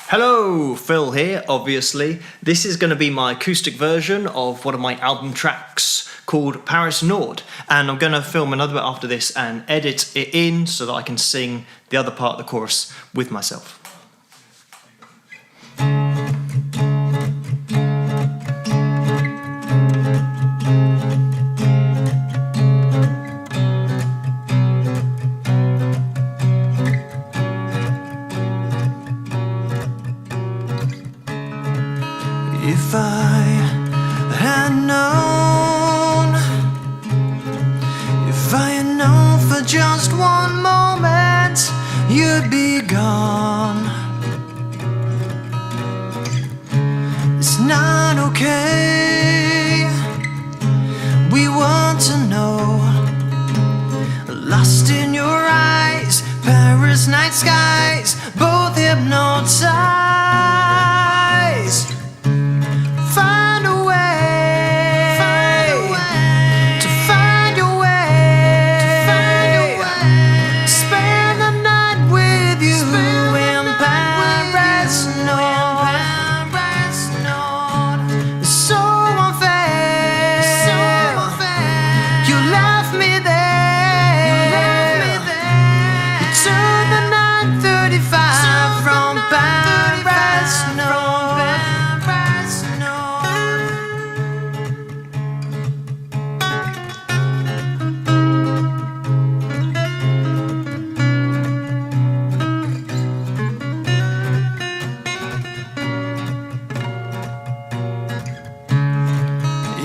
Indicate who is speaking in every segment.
Speaker 1: Hello, Phil here, obviously. This is going to be my acoustic version of one of my album tracks called Paris Nord, and I'm going to film another bit after this and edit it in so that I can sing the other part of the chorus with myself.
Speaker 2: If I had known, if I had known for just one moment you'd be gone. It's not okay, we want to know. Lost in your eyes, Paris night skies, both hypnotized. Find a way to find your way, spend the night with you in Paris Nord. It's so unfair, you left me there. You took the 9:35 from Paris Nord.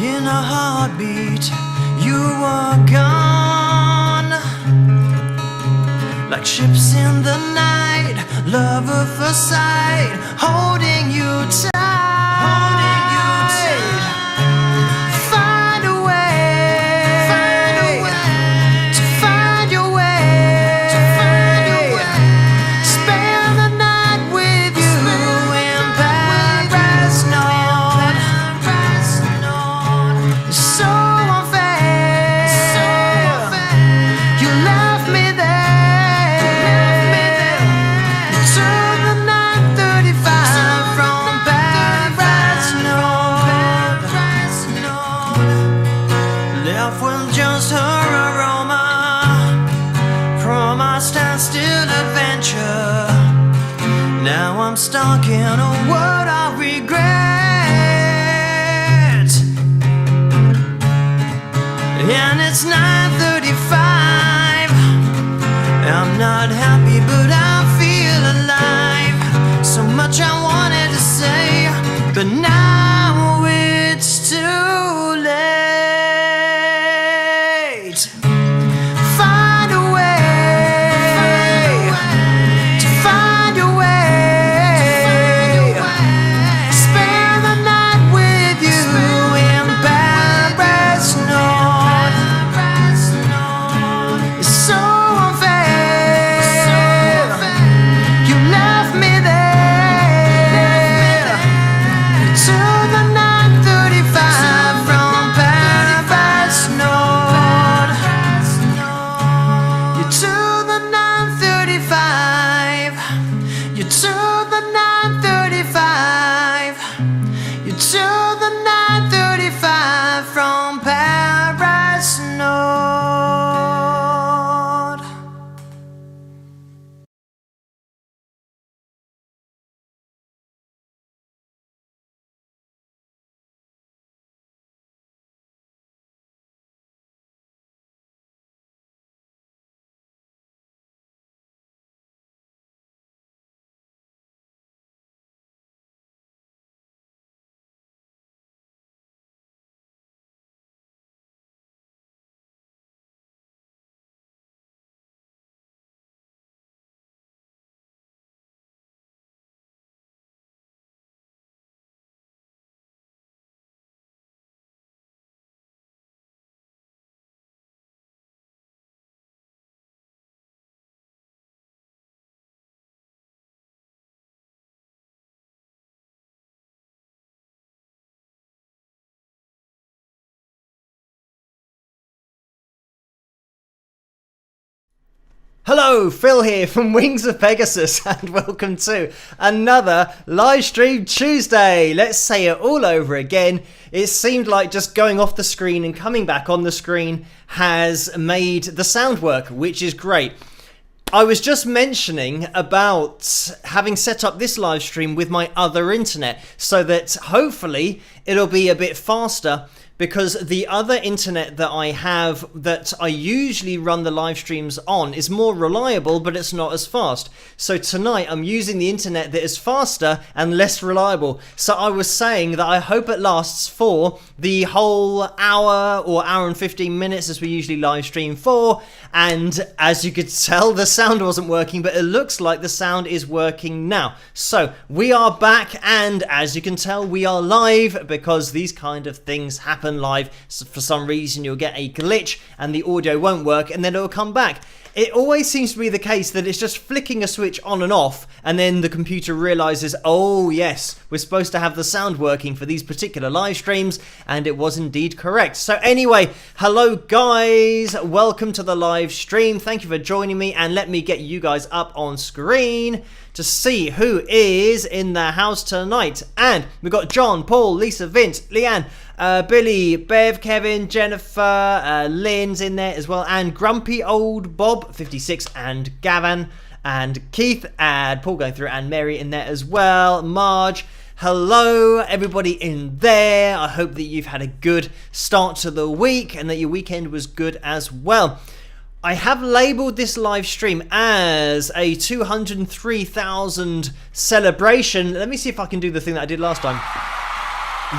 Speaker 2: In a heartbeat, you were gone. Like ships in the night, love at first sight, holding you tight. Find a way to find your way, spend the night with you in Paris Nord. It's so unfair, you left me there. You took the 9:35 from Paris Nord. Left with just her aroma from our standstill adventure. Now I'm stuck in a world of regret. And it's 9:35. I'm not happy, but I feel alive. So much I wanted to say, but now it's too late. Find a way to find your way, spend the night with you in Paris Nord. It's so unfair, you left me there.
Speaker 1: Hello, Phil here from Wings of Pegasus, and welcome to another Livestream Tuesday. Let's say it all over again. It seemed like just going off the screen and coming back on the screen has made the sound work, which is great. I was just mentioning about having set up this live stream with my other internet so that hopefully it'll be a bit faster, because the other internet that I have that I usually run the live streams on is more reliable, but it's not as fast. So tonight I'm using the internet that is faster and less reliable. So I was saying that I hope it lasts for the whole hour or hour and 15 minutes as we usually live stream for. And as you could tell, the sound wasn't working, but it looks like the sound is working now. So we are back, and as you can tell, we are live, because these kind of things happen live. So for some reason you'll get a glitch and the audio won't work, and then it'll come back. It always seems to be the case that it's just flicking a switch on and off, and then the computer realizes, oh yes, we're supposed to have the sound working for these particular live streams, and it was indeed correct. So anyway, hello guys, welcome to the live stream. Thank you for joining me, and let me get you guys up on screen to see who is in the house tonight. And we've got John, Paul, Lisa, Vince, Leanne, Billy, Bev, Kevin, Jennifer, Lynn's in there as well, and Grumpy Old Bob 56, and Gavin, and Keith, and Paul going through, and Mary in there as well, Marge. Hello everybody in there. I hope that you've had a good start to the week and that your weekend was good as well. I have labelled this live stream as a 203,000 celebration. Let me see if I can do the thing that I did last time.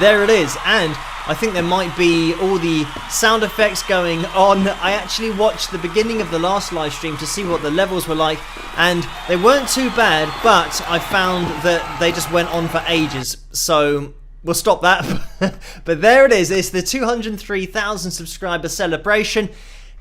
Speaker 1: There it is, and I think there might be all the sound effects going on. I actually watched the beginning of the last live stream to see what the levels were like, and they weren't too bad, but I found that they just went on for ages. So we'll stop that. But there it is. It's the 203,000 subscriber celebration.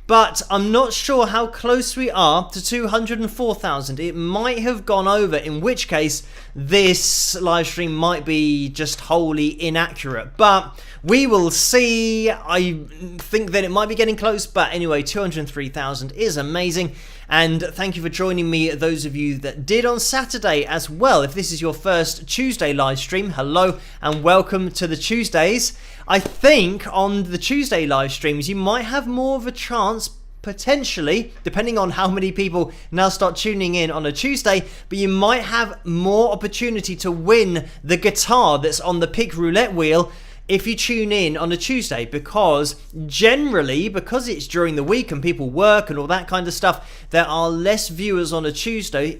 Speaker 1: But I'm not sure how close we are to 204,000. It might have gone over, in which case this live stream might be just wholly inaccurate. But we will see. I think that it might be getting close. But anyway, 203,000 is amazing. And thank you for joining me, those of you that did on Saturday as well. If this is your first Tuesday live stream, hello and welcome to the Tuesdays. I think on the Tuesday live streams, you might have more of a chance, potentially, depending on how many people now start tuning in on a Tuesday, but you might have more opportunity to win the guitar that's on the pick roulette wheel if you tune in on a Tuesday, because generally, because it's during the week and people work and all that kind of stuff, there are less viewers on a Tuesday,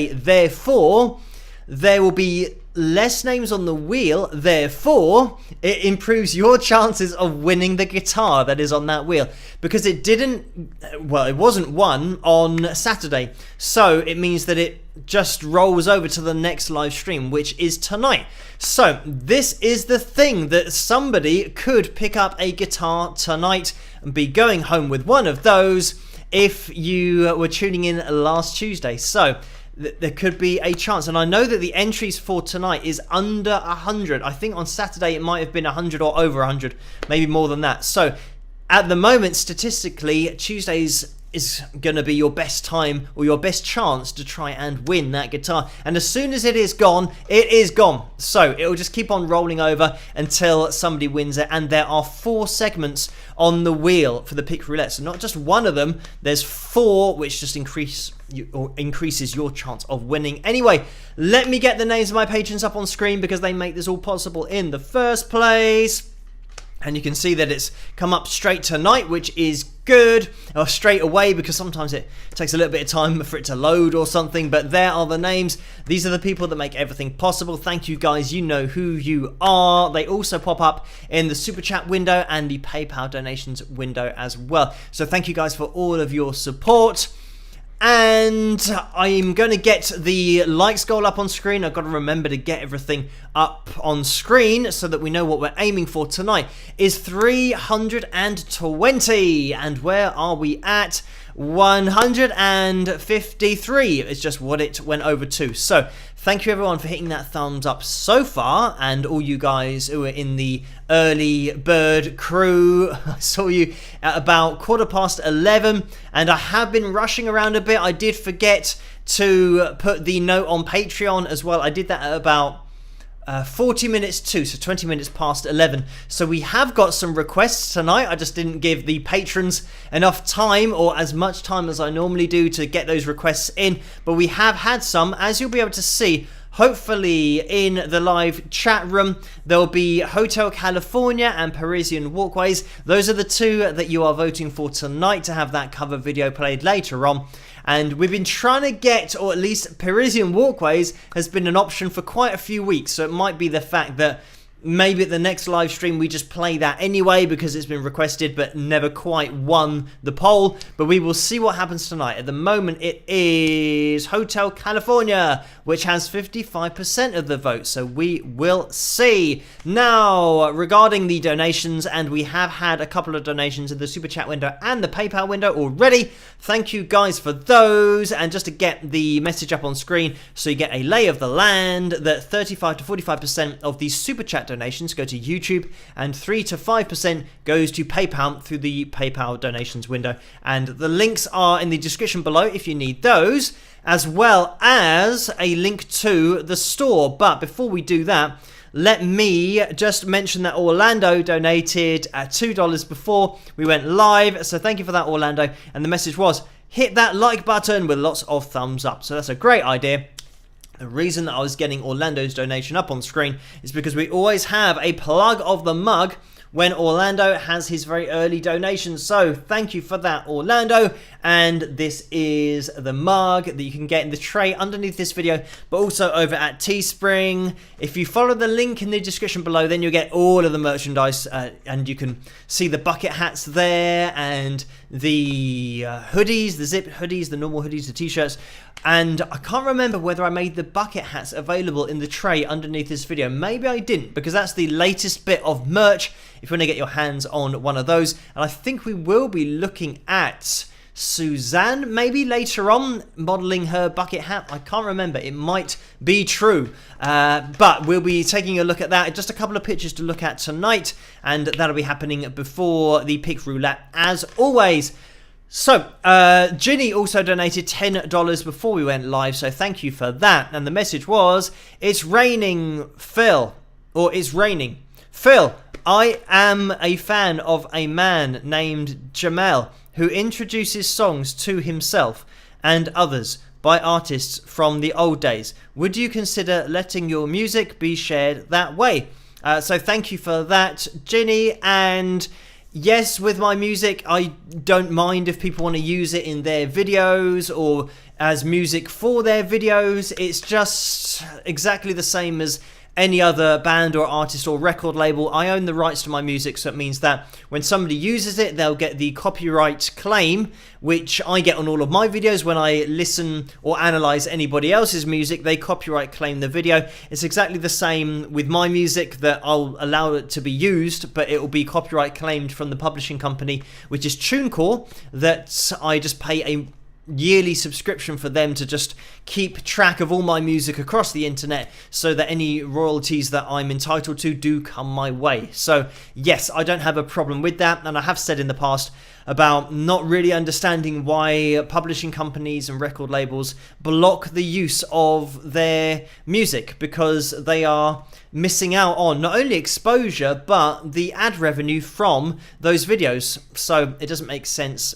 Speaker 1: therefore there will be less names on the wheel, therefore it improves your chances of winning the guitar that is on that wheel, because it wasn't won on Saturday, so it means that it just rolls over to the next live stream, which is tonight. So this is the thing, that somebody could pick up a guitar tonight and be going home with one of those if you were tuning in last Tuesday. So there could be a chance, and I know that the entries for tonight is under 100. I think on Saturday it might have been 100 or over 100, maybe more than that. So at the moment, statistically, Tuesdays is going to be your best time or your best chance to try and win that guitar. And as soon as it is gone, it is gone. So it will just keep on rolling over until somebody wins it. And there are 4 segments on the wheel for the pick roulette. So not just one of them, there's 4, which just increases your chance of winning. Anyway, let me get the names of my patrons up on screen, because they make this all possible in the first place. And you can see that it's come up straight tonight, which is good, or straight away, because sometimes it takes a little bit of time for it to load or something. But there are the names. These are the people that make everything possible. Thank you guys, you know who you are. They also pop up in the super chat window and the PayPal donations window as well. So thank you guys for all of your support. And I'm going to get the likes goal up on screen. I've got to remember to get everything up on screen so that we know what we're aiming for tonight is 320. And where are we at? 153 is just what it went over to. So thank you everyone for hitting that thumbs up so far, and all you guys who are in the early bird crew. I saw you at about 11:15, and I have been rushing around a bit. I did forget to put the note on Patreon as well. I did that at about 40 minutes to, so 20 minutes past 11. So we have got some requests tonight. I just didn't give the patrons enough time, or as much time as I normally do, to get those requests in. But we have had some, as you'll be able to see, hopefully in the live chat room. There'll be Hotel California and Parisian Walkways. Those are the two that you are voting for tonight to have that cover video played later on. And we've been trying to get, or at least Parisian Walkways has been an option for quite a few weeks. So it might be the fact that maybe at the next live stream we just play that anyway because it's been requested but never quite won the poll. But we will see what happens tonight. At the moment it is Hotel California, which has 55% of the vote. So we will see. Now, regarding the donations, and we have had a couple of donations in the Super Chat window and the PayPal window already. Thank you guys for those. And just to get the message up on screen so you get a lay of the land, that 35 to 45% of the Super Chat donations go to YouTube, and 3 to 5% goes to PayPal through the PayPal donations window. And the links are in the description below if you need those, as well as a link to the store. But before we do that, let me just mention that Orlando donated at $2 before we went live. So thank you for that, Orlando. And the message was, hit that like button with lots of thumbs up. So that's a great idea. The reason that I was getting Orlando's donation up on screen is because we always have a plug of the mug when Orlando has his very early donation. So thank you for that, Orlando. And this is the mug that you can get in the tray underneath this video, but also over at Teespring. If you follow the link in the description below, then you'll get all of the merchandise, and you can see the bucket hats there, and the hoodies, the zip hoodies, the normal hoodies, the t-shirts. And I can't remember whether I made the bucket hats available in the tray underneath this video. Maybe I didn't, because that's the latest bit of merch if you want to get your hands on one of those. And I think we will be looking at Suzanne maybe later on modeling her bucket hat. I can't remember. It might be true. But we'll be taking a look at that. Just a couple of pictures to look at tonight, and that'll be happening before the pick roulette as always. So, Ginny also donated $10 before we went live, so thank you for that. And the message was, it's raining, Phil. Or it's raining. Phil, I am a fan of a man named Jamel who introduces songs to himself and others by artists from the old days. Would you consider letting your music be shared that way? So thank you for that, Ginny. And yes, with my music, I don't mind if people want to use it in their videos or as music for their videos. It's just exactly the same as any other band or artist or record label. I own the rights to my music, so it means that when somebody uses it, they'll get the copyright claim, which I get on all of my videos. When I listen or analyze anybody else's music, they copyright claim the video. It's exactly the same with my music, that I'll allow it to be used, but it will be copyright claimed from the publishing company, which is TuneCore, that I just pay a yearly subscription for them to just keep track of all my music across the internet, so that any royalties that I'm entitled to do come my way. So yes, I don't have a problem with that, and I have said in the past about not really understanding why publishing companies and record labels block the use of their music, because they are missing out on not only exposure but the ad revenue from those videos. So it doesn't make sense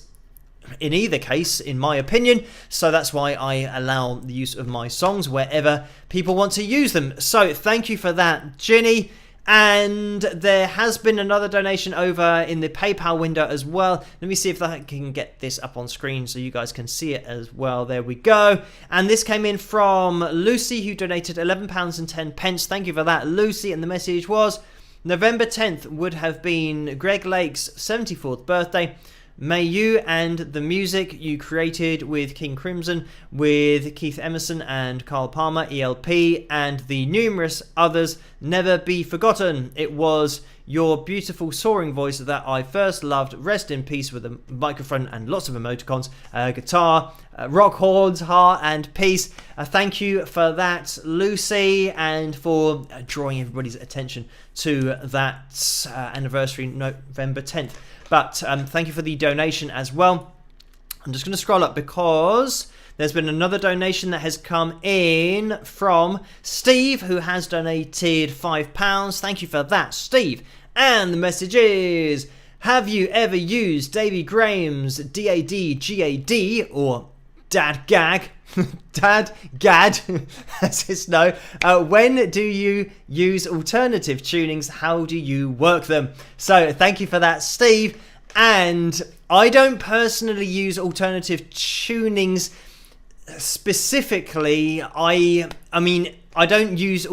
Speaker 1: in either case, in my opinion. So that's why I allow the use of my songs wherever people want to use them. So thank you for that, Ginny. And there has been another donation over in the PayPal window as well. Let me see if I can get this up on screen so you guys can see it as well. There we go. And this came in from Lucy, who donated £11.10. Thank you for that, Lucy. And the message was, November 10th would have been Greg Lake's 74th birthday. May you and the music you created with King Crimson, with Keith Emerson and Carl Palmer, ELP, and the numerous others never be forgotten. It was
Speaker 3: your beautiful soaring voice that I first loved. Rest in peace with a microphone and lots of emoticons, guitar, rock horns, heart, and peace. Thank you for that, Lucy, and for drawing everybody's attention to that anniversary, November 10th. But thank you for the donation as well. I'm just going to scroll up because there's been another donation that has come in from Steve, who has donated £5. Thank you for that, Steve. And the message is, have you ever used Davy Graham's DAD-GAD, or Dad Gag? Dad Gad, as it's known. When do you use alternative tunings? How do you work them? So thank you for that, Steve. And I don't personally use alternative tunings specifically. I mean, I don't use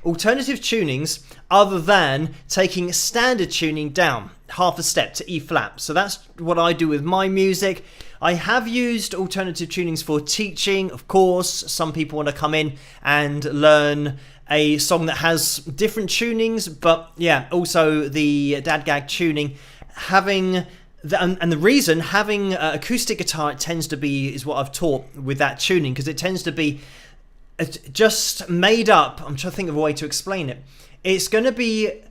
Speaker 3: alternative tunings other than taking standard tuning down half a step to E flat. So that's what I do with my music. I have used alternative tunings for teaching, of course. Some people want to come in and learn a song that has different tunings, but yeah, also the Dad Gag tuning, having the reason having acoustic guitar, it tends to be, is what I've taught with that tuning, because it tends to be just made up. I'm trying to think of a way to explain it. It's going to be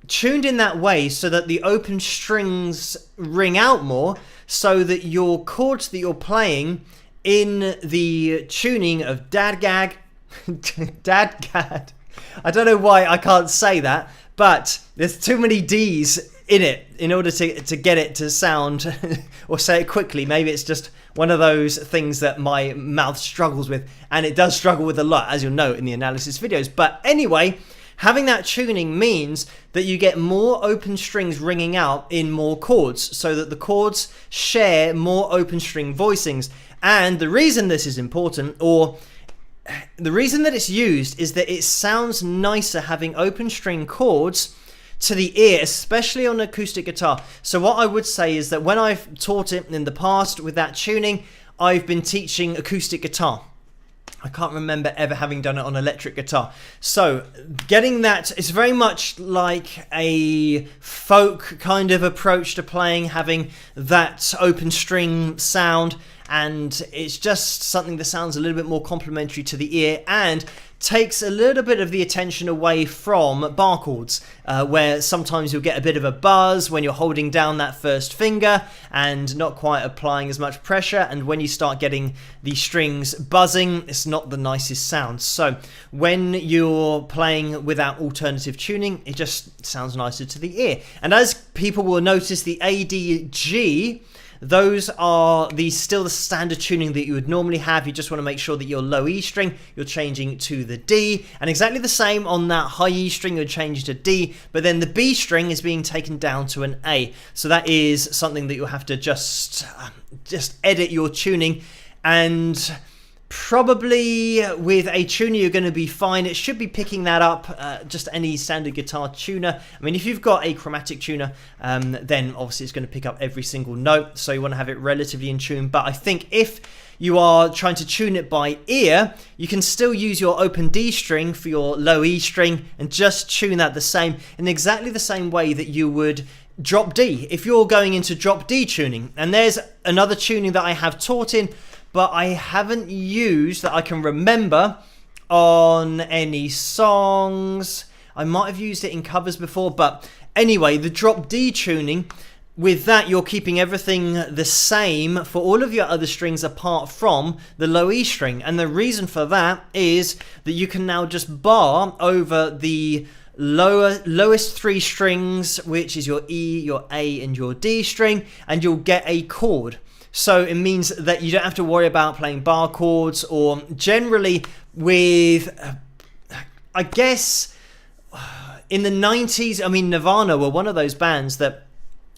Speaker 3: tuned in that way so that the open strings ring out more, so that your chords that you're playing in the tuning of Dad Gag, Dad Gad, I don't know why I can't say that, but there's too many D's in it in order to get it to sound or say it quickly. Maybe it's just one of those things that my mouth struggles with, and it does struggle with a lot, as you'll know in the analysis videos. But anyway, having that tuning means that you get more open strings ringing out in more chords, so that the chords share more open string voicings. And the reason this is important, or the reason that it's used, is that it sounds nicer having open string chords to the ear, especially on acoustic guitar. So what I would say is that when I've taught it in the past with that tuning, I've been teaching acoustic guitar. I can't remember ever having done it on electric guitar. So getting that, it's very much like a folk kind of approach to playing, having that open string sound, and it's just something that sounds a little bit more complementary to the ear and takes a little bit of the attention away from bar chords, where sometimes you'll get a bit of a buzz when you're holding down that first finger and not quite applying as much pressure, and when you start getting the strings buzzing, it's not the nicest sound. So when you're playing without alternative tuning, it just sounds nicer to the ear. And as people will notice, the ADG, those are still the standard tuning that you would normally have. You just want to make sure that your low E string, you're changing to the D, and exactly the same on that high E string, you'll change to D, but then the B string is being taken down to an A. So that is something that you'll have to just edit your tuning, and probably with a tuner you're going to be fine. It should be picking that up, just any standard guitar tuner. I mean, if you've got a chromatic tuner, then obviously it's going to pick up every single note, so you want to have it relatively in tune. But I think if you are trying to tune it by ear, you can still use your open D string for your low E string and just tune that the same, in exactly the same way that you would drop D if you're going into drop D tuning. And there's another tuning that I have taught in, but I haven't used, that I can remember, on any songs. I might have used it in covers before, but anyway, the drop D tuning, with that you're keeping everything the same for all of your other strings apart from the low E string. And the reason for that is that you can now just bar over the lowest three strings, which is your E, your A, and your D string, and you'll get a chord. So it means that you don't have to worry about playing bar chords, or generally with, I guess, in the 90s, I mean, Nirvana were one of those bands that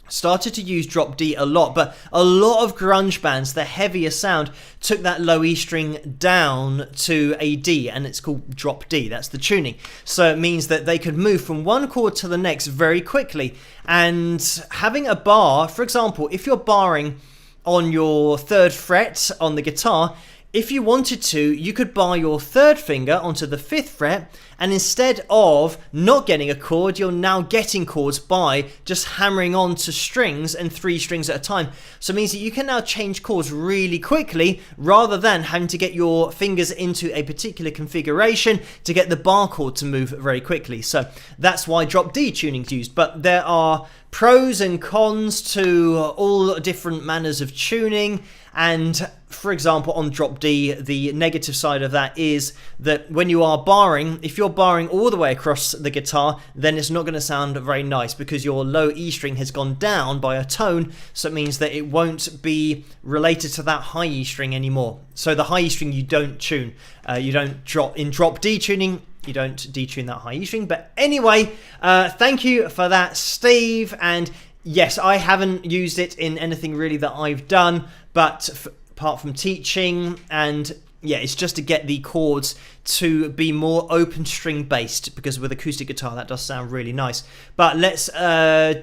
Speaker 3: started to use drop D a lot, but a lot of grunge bands, the heavier sound, took that low E string down to a D, and it's called drop D. That's the tuning. So it means that they could move from one chord to the next very quickly. And having a bar, for example, if you're barring on your 3rd fret on the guitar, if you wanted to, you could bar your third finger onto the 5th fret, and instead of not getting a chord, you're now getting chords by just hammering onto strings and 3 strings at a time. So it means that you can now change chords really quickly rather than having to get your fingers into a particular configuration to get the bar chord to move very quickly. So that's why drop D tuning is used. But there are pros and cons to all different manners of tuning. And for example, on drop D, the negative side of that is that when you are barring, if you're barring all the way across the guitar, then it's not going to sound very nice because your low E string has gone down by a tone. So it means that it won't be related to that high E string anymore. So the high E string you don't tune. You don't drop in drop D tuning. You don't detune that high E string. But anyway, thank you for that, Steve. And yes, I haven't used it in anything really that I've done, but apart from teaching, and yeah, it's just to get the chords to be more open string based, because with acoustic guitar that does sound really nice. But let's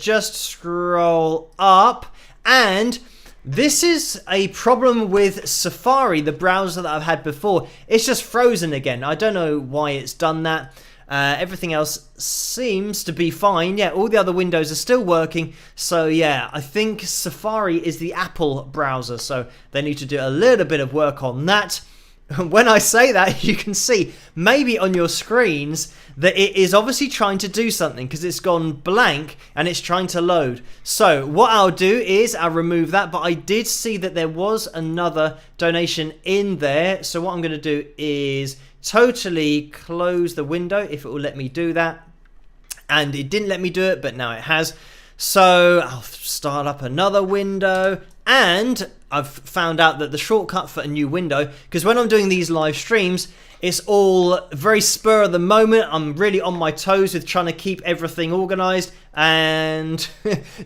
Speaker 3: just scroll up, and this is a problem with Safari, the browser that I've had before. It's just frozen again. I don't know why it's done that. Everything else seems to be fine. Yeah, all the other windows are still working. So yeah, I think Safari is the Apple browser, so they need to do a little bit of work on that. When I say that, you can see maybe on your screens that it is obviously trying to do something because it's gone blank and it's trying to load. So what I'll do is I'll remove that, but I did see that there was another donation in there. So what I'm going to do is totally close the window if it will let me do that. And it didn't let me do it, but now it has. So I'll start up another window, and I've found out that the shortcut for a new window, because when I'm doing these live streams, it's all very spur of the moment. I'm really on my toes with trying to keep everything organized and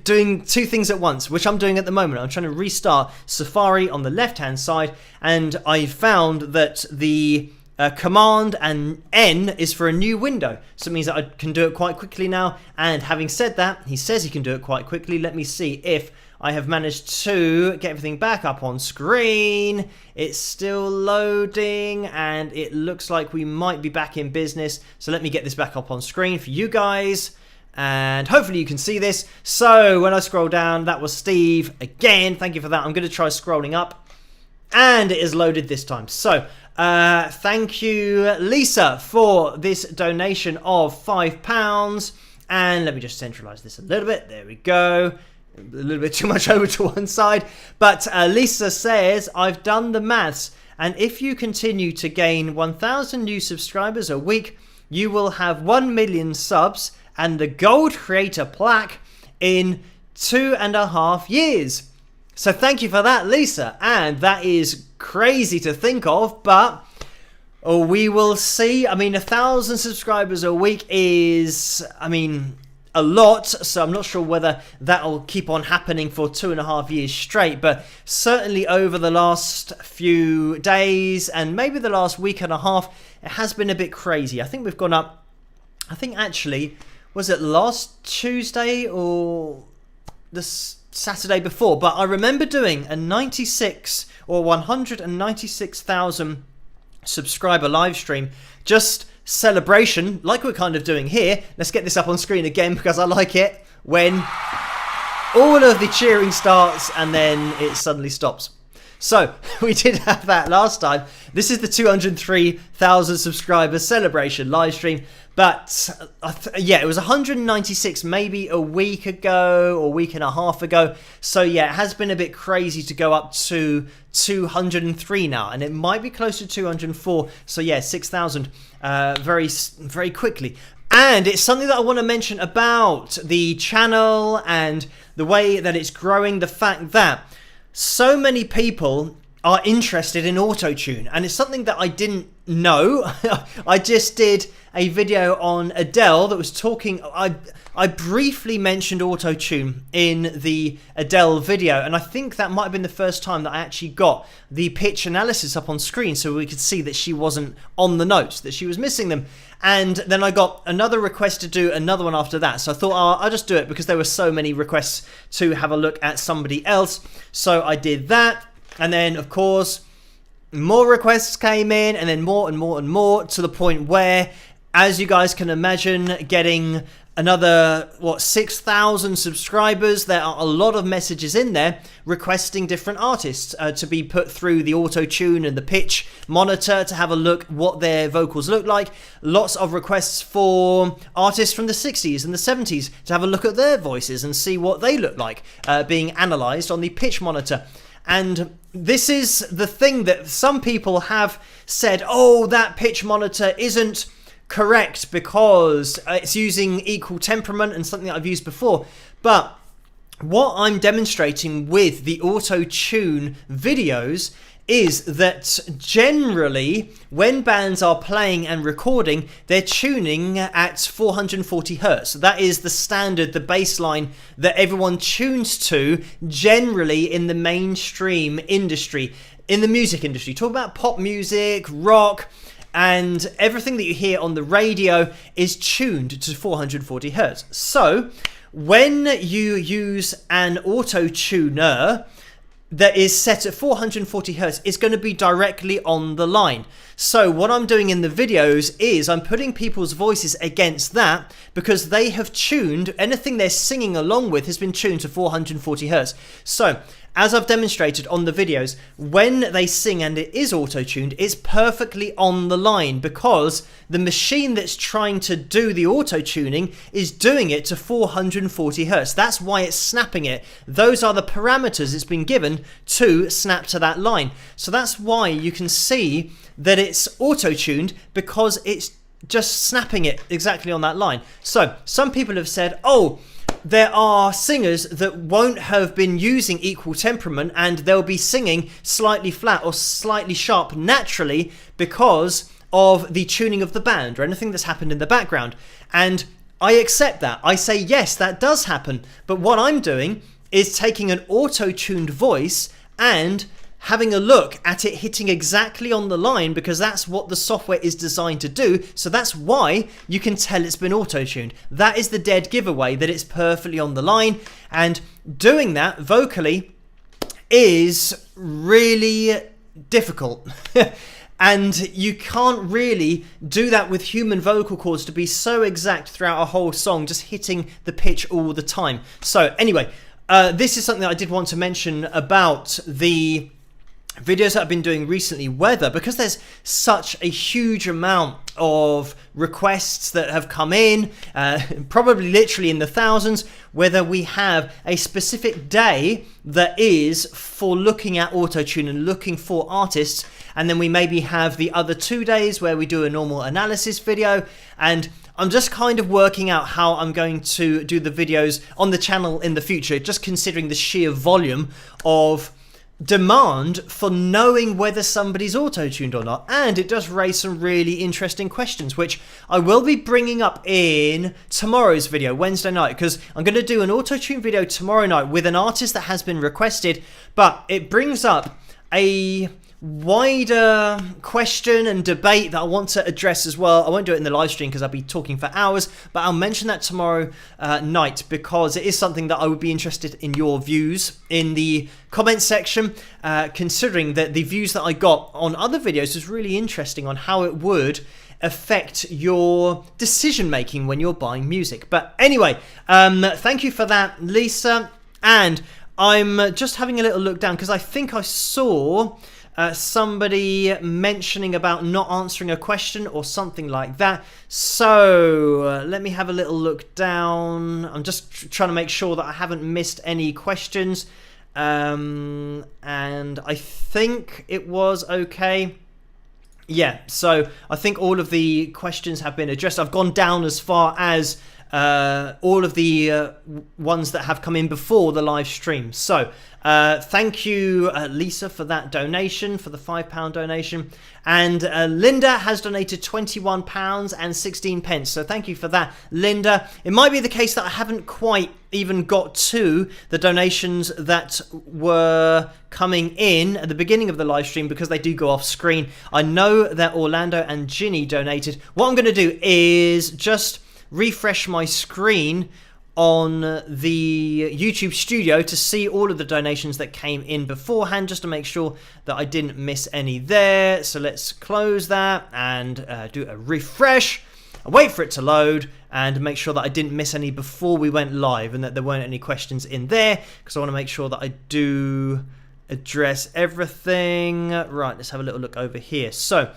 Speaker 3: doing 2 things at once, which I'm doing at the moment. I'm trying to restart Safari on the left hand side, and I found that the Command and N is for a new window, so it means that I can do it quite quickly now. And having said that, he says he can do it quite quickly. Let me see if I have managed to get everything back up on screen. It's still loading, and it looks like we might be back in business. So let me get this back up on screen for you guys, and hopefully you can see this. So when I scroll down, that was Steve again. Thank you for that. I'm going to try scrolling up, and it is loaded this time. So thank you, Lisa, for this donation of £5. And let me just centralize this a little bit. There we go. A little bit too much over to one side. But Lisa says, I've done the maths, and if you continue to gain 1,000 new subscribers a week, you will have 1 million subs and the gold creator plaque in 2.5 years. So thank you for that, Lisa. And that is crazy to think of, but we will see. I mean, 1,000 subscribers a week is, a lot. So I'm not sure whether that'll keep on happening for 2.5 years straight, but certainly over the last few days and maybe the last week and a half, it has been a bit crazy. I think we've gone up, actually, was it last Tuesday or the Saturday before? But I remember doing a 96 or 196,000 subscriber live stream, just celebration, like we're kind of doing here. Let's get this up on screen again because I like it when all of the cheering starts and then it suddenly stops. So we did have that last time. This is the 203,000 subscriber celebration live stream. But yeah, it was 196 maybe a week ago or week and a half ago. So yeah, it has been a bit crazy to go up to 203 now, and it might be close to 204. So yeah, 6,000 very, very quickly. And it's something that I want to mention about the channel and the way that it's growing, the fact that so many people are interested in auto-tune, and it's something that I didn't know. I just did a video on Adele that was talking, I briefly mentioned auto-tune in the Adele video, and I think that might have been the first time that I actually got the pitch analysis up on screen so we could see that she wasn't on the notes, that she was missing them. And then I got another request to do another one after that, so I thought I'll just do it because there were so many requests to have a look at somebody else. So I did that, and then of course more requests came in, and then more and more and more, to the point where, as you guys can imagine, getting another 6,000 subscribers, there are a lot of messages in there requesting different artists to be put through the auto-tune and the pitch monitor to have a look what their vocals look like. Lots of requests for artists from the 60s and the 70s to have a look at their voices and see what they look like being analysed on the pitch monitor. And this is the thing that some people have said, oh, that pitch monitor isn't correct because it's using equal temperament and something that I've used before. But what I'm demonstrating with the auto-tune videos is that generally when bands are playing and recording, they're tuning at 440 hertz. That is the standard, the baseline that everyone tunes to generally in the mainstream industry, in the music industry. Talk about pop music, rock, and everything that you hear on the radio is tuned to 440 hertz. So when you use an auto-tuner that is set at 440 hertz, it's going to be directly on the line. So what I'm doing in the videos is I'm putting people's voices against that, because they have tuned, anything they're singing along with has been tuned to 440 hertz. So as I've demonstrated on the videos, when they sing and it is auto-tuned, it's perfectly on the line, because the machine that's trying to do the auto-tuning is doing it to 440 hertz. That's why it's snapping it. Those are the parameters it's been given to snap to that line. So that's why you can see that it's auto-tuned, because it's just snapping it exactly on that line. So some people have said, oh, there are singers that won't have been using equal temperament and they'll be singing slightly flat or slightly sharp naturally because of the tuning of the band or anything that's happened in the background. And I accept that. I say, yes, that does happen. But what I'm doing is taking an auto-tuned voice and having a look at it hitting exactly on the line, because that's what the software is designed to do. So that's why you can tell it's been auto-tuned. That is the dead giveaway, that it's perfectly on the line. And doing that vocally is really difficult. And you can't really do that with human vocal cords to be so exact throughout a whole song, just hitting the pitch all the time. So anyway, this is something that I did want to mention about the videos that I've been doing recently, whether, because there's such a huge amount of requests that have come in, probably literally in the thousands, whether we have a specific day that is for looking at auto-tune and looking for artists, and then we maybe have the other 2 days where we do a normal analysis video. And I'm just kind of working out how I'm going to do the videos on the channel in the future, just considering the sheer volume of demand for knowing whether somebody's auto-tuned or not. And it does raise some really interesting questions, which I will be bringing up in tomorrow's video, Wednesday night, because I'm going to do an auto-tune video tomorrow night with an artist that has been requested. But it brings up a wider question and debate that I want to address as well. I won't do it in the live stream because I'll be talking for hours, but I'll mention that tomorrow night, because it is something that I would be interested in your views in the comment section, considering that the views that I got on other videos is really interesting on how it would affect your decision making when you're buying music. But anyway, thank you for that, Lisa. And I'm just having a little look down because I think I saw somebody mentioning about not answering a question or something like that. So let me have a little look down. I'm just trying to make sure that I haven't missed any questions. And I think it was okay. Yeah, so I think all of the questions have been addressed. I've gone down as far as all of the ones that have come in before the live stream. So thank you, Lisa, for that donation, for the £5 donation. And Linda has donated £21.16. So thank you for that, Linda. It might be the case that I haven't quite even got to the donations that were coming in at the beginning of the live stream, because they do go off screen. I know that Orlando and Ginny donated. What I'm going to do is just refresh my screen on the YouTube studio to see all of the donations that came in beforehand, just to make sure that I didn't miss any there. So let's close that and do a refresh. Wait for it to load and make sure that I didn't miss any before we went live and that there weren't any questions in there, because I want to make sure that I do address everything. Right, let's have a little look over here. So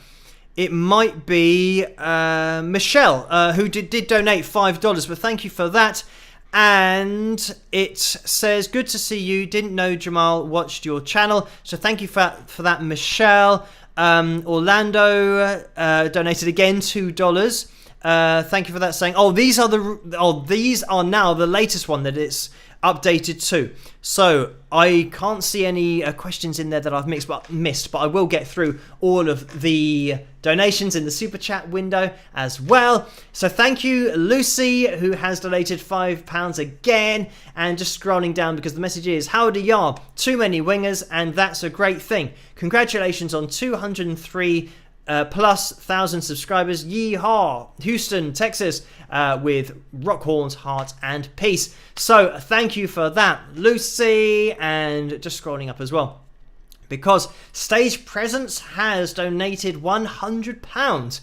Speaker 3: it might be Michelle who did donate $5, but thank you for that. And it says, good to see you. Didn't know Jamal watched your channel. So thank you for that, Michelle. Orlando donated again $2. Thank you for that, saying, these are now the latest one that it's updated to. So I can't see any questions in there that I've missed, but I will get through all of the donations in the super chat window as well. So thank you, Lucy, who has donated £5 again. And just scrolling down, because the message is, howdy y'all, too many wingers, and that's a great thing. Congratulations on 203 plus 1,000 subscribers. Yeehaw, Houston, Texas, with rock horns, heart, and peace. So thank you for that, Lucy. And just scrolling up as well, because Stage Presence has donated £100.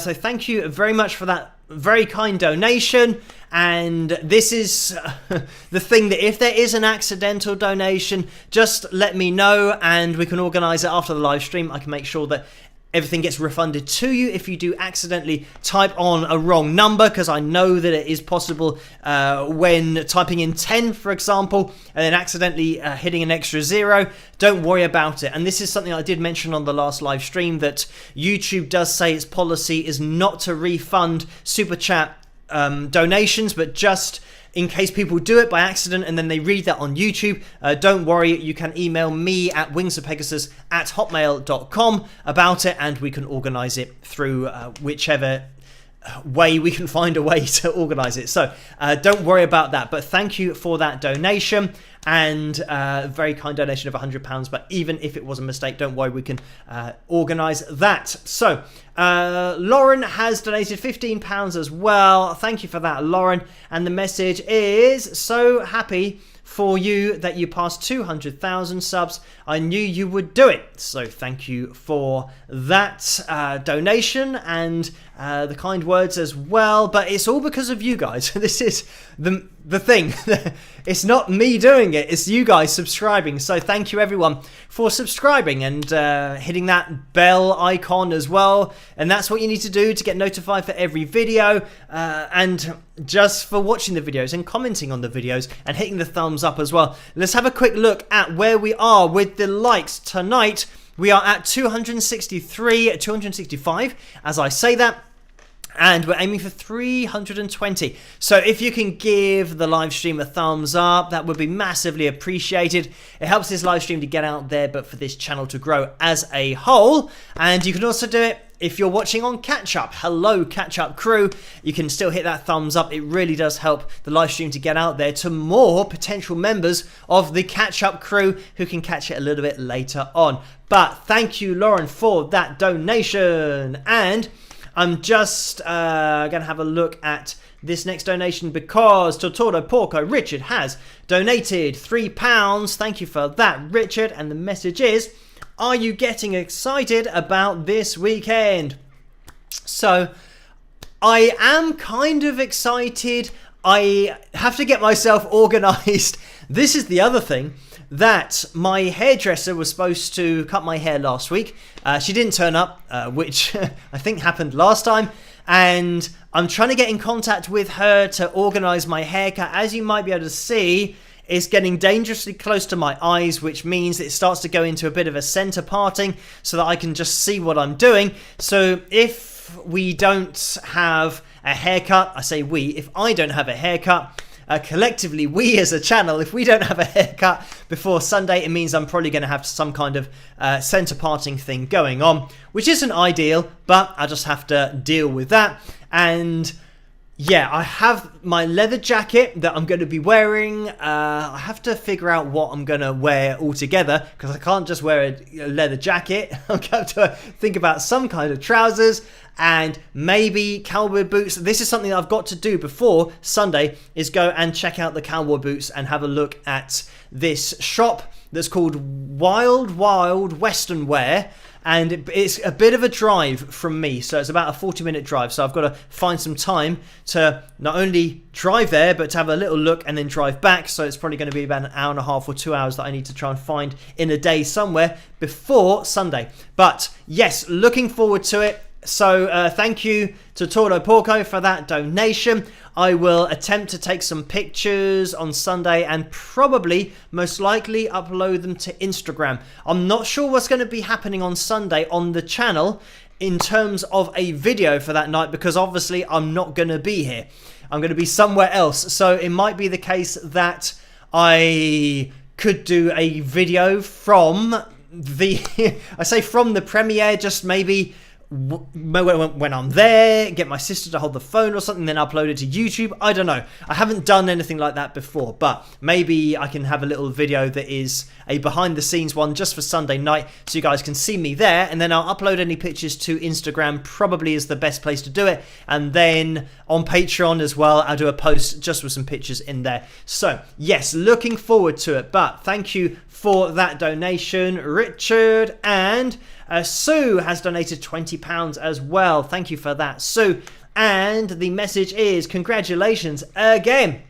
Speaker 3: So thank you very much for that very kind donation. And this is the thing, that if there is an accidental donation, just let me know and we can organise it after the live stream. I can make sure that everything gets refunded to you if you do accidentally type on a wrong number, because I know that it is possible when typing in 10, for example, and then accidentally hitting an extra 0. Don't worry about it. And this is something I did mention on the last live stream, that YouTube does say its policy is not to refund super chat donations, but just in case people do it by accident and then they read that on YouTube, don't worry, you can email me at wingsofpegasus@hotmail.com about it, and we can organise it through whichever way we can find a way to organise it. So don't worry about that, but thank you for that donation, and very kind donation of £100. But even if it was a mistake, don't worry, we can organise that. So Lauren has donated £15 as well. Thank you for that, Lauren. And the message is, so happy for you that you passed 200,000 subs. I knew you would do it. So thank you for that donation and the kind words as well. But it's all because of you guys. This is the thing. It's not me doing it. It's you guys subscribing. So thank you everyone for subscribing and hitting that bell icon as well. And that's what you need to do to get notified for every video, and just for watching the videos and commenting on the videos and hitting the thumbs up as well. Let's have a quick look at where we are with the likes tonight. We are at 265 as I say that, and we're aiming for 320. So if you can give the live stream a thumbs up, that would be massively appreciated. It helps this live stream to get out there, but for this channel to grow as a whole. And you can also do it if you're watching on catch up. Hello, catch up crew. You can still hit that thumbs up. It really does help the live stream to get out there to more potential members of the catch up crew who can catch it a little bit later on. But thank you, Lauren, for that donation. And I'm just going to have a look at this next donation, because Tortoro Porco Richard has donated £3. Thank you for that, Richard. And the message is, are you getting excited about this weekend? So I am kind of excited. I have to get myself organised. This is the other thing, that my hairdresser was supposed to cut my hair last week. She didn't turn up, which I think happened last time. And I'm trying to get in contact with her to organise my haircut. As you might be able to see, it's getting dangerously close to my eyes, which means it starts to go into a bit of a centre parting so that I can just see what I'm doing. So if we don't have a haircut, I say we, if I don't have a haircut, collectively, we as a channel, if we don't have a haircut before Sunday, it means I'm probably going to have some kind of centre parting thing going on, which isn't ideal, but I just have to deal with that. And yeah, I have my leather jacket that I'm going to be wearing. I have to figure out what I'm going to wear altogether because I can't just wear a leather jacket. I'm going to have to think about some kind of trousers and maybe cowboy boots. This is something that I've got to do before Sunday, is go and check out the cowboy boots and have a look at this shop that's called Wild Western Wear. And it's a bit of a drive from me, so it's about a 40-minute drive. So I've got to find some time to not only drive there, but to have a little look and then drive back. So it's probably going to be about an hour and a half or 2 hours that I need to try and find in a day somewhere before Sunday. But yes, looking forward to it. So thank you to Tordo Porco for that donation. I will attempt to take some pictures on Sunday and probably, most likely, upload them to Instagram. I'm not sure what's going to be happening on Sunday on the channel in terms of a video for that night, because obviously I'm not going to be here. I'm going to be somewhere else. So it might be the case that I could do a video from the, I say from the premiere, just maybe when I'm there, get my sister to hold the phone or something, then upload it to YouTube. I don't know. I haven't done anything like that before, but maybe I can have a little video that is a behind the scenes one just for Sunday night so you guys can see me there, and then I'll upload any pictures to Instagram, probably is the best place to do it, and then on Patreon as well I'll do a post just with some pictures in there. So yes, looking forward to it. But thank you for that donation, Richard. And Sue has donated £20 as well. Thank you for that, Sue. And the message is congratulations again.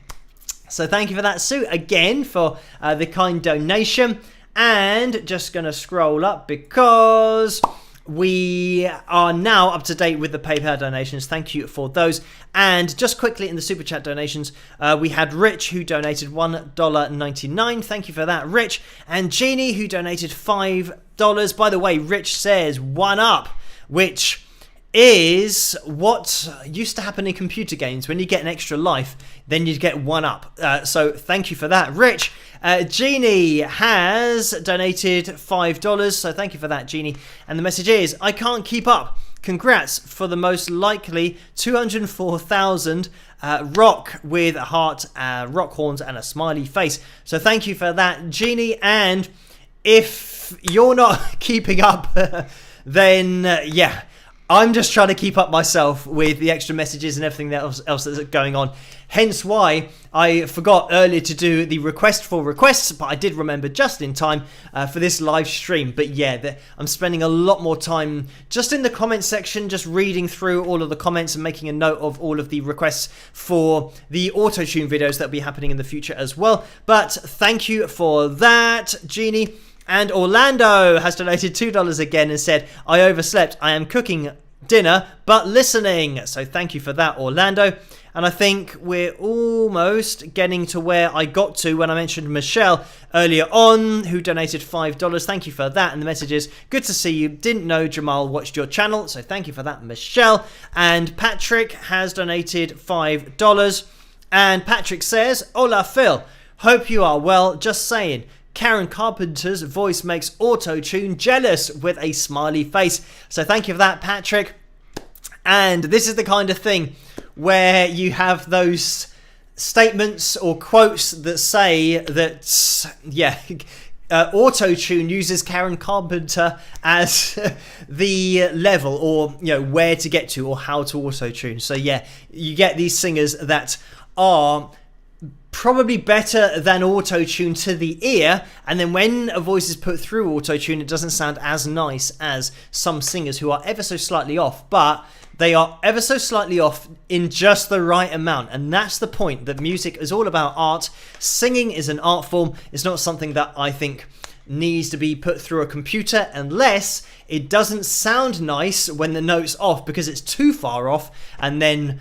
Speaker 3: So thank you for that, Sue, again for the kind donation. And just going to scroll up because we are now up to date with the PayPal donations. Thank you for those. And just quickly in the Super Chat donations, we had Rich, who donated $1.99. Thank you for that, Rich. And Jeannie, who donated $5. By the way, Rich says 1UP, which is what used to happen in computer games. When you get an extra life, then you get 1UP. So thank you for that, Rich. Jeannie has donated $5, so thank you for that, Jeannie. And the message is, I can't keep up. Congrats for the most likely 204,000 rock with a heart, rock horns, and a smiley face. So thank you for that, Jeannie. And if you're not keeping up, then yeah, I'm just trying to keep up myself with the extra messages and everything else that's going on. Hence why I forgot earlier to do the request for requests, but I did remember just in time for this live stream. But yeah, I'm spending a lot more time just in the comment section, just reading through all of the comments and making a note of all of the requests for the auto-tune videos that will be happening in the future as well. But thank you for that, Jeannie. And Orlando has donated $2 again and said, I overslept. I am cooking dinner, but listening. So thank you for that, Orlando. And I think we're almost getting to where I got to when I mentioned Michelle earlier on, who donated $5. Thank you for that. And the message is, good to see you. Didn't know Jamal watched your channel. So thank you for that, Michelle. And Patrick has donated $5. And Patrick says, Hola, Phil. Hope you are well. Just saying. Karen Carpenter's voice makes auto-tune jealous with a smiley face. So thank you for that, Patrick. And this is the kind of thing where you have those statements or quotes that say that, yeah, auto-tune uses Karen Carpenter as the level, or, you know, where to get to or how to auto-tune. So yeah, you get these singers that are probably better than auto-tune to the ear, and then when a voice is put through auto-tune, it doesn't sound as nice as some singers who are ever so slightly off, but they are ever so slightly off in just the right amount. And that's the point, that music is all about art. Singing is an art form. It's not something that I think needs to be put through a computer unless it doesn't sound nice when the note's off because it's too far off, and then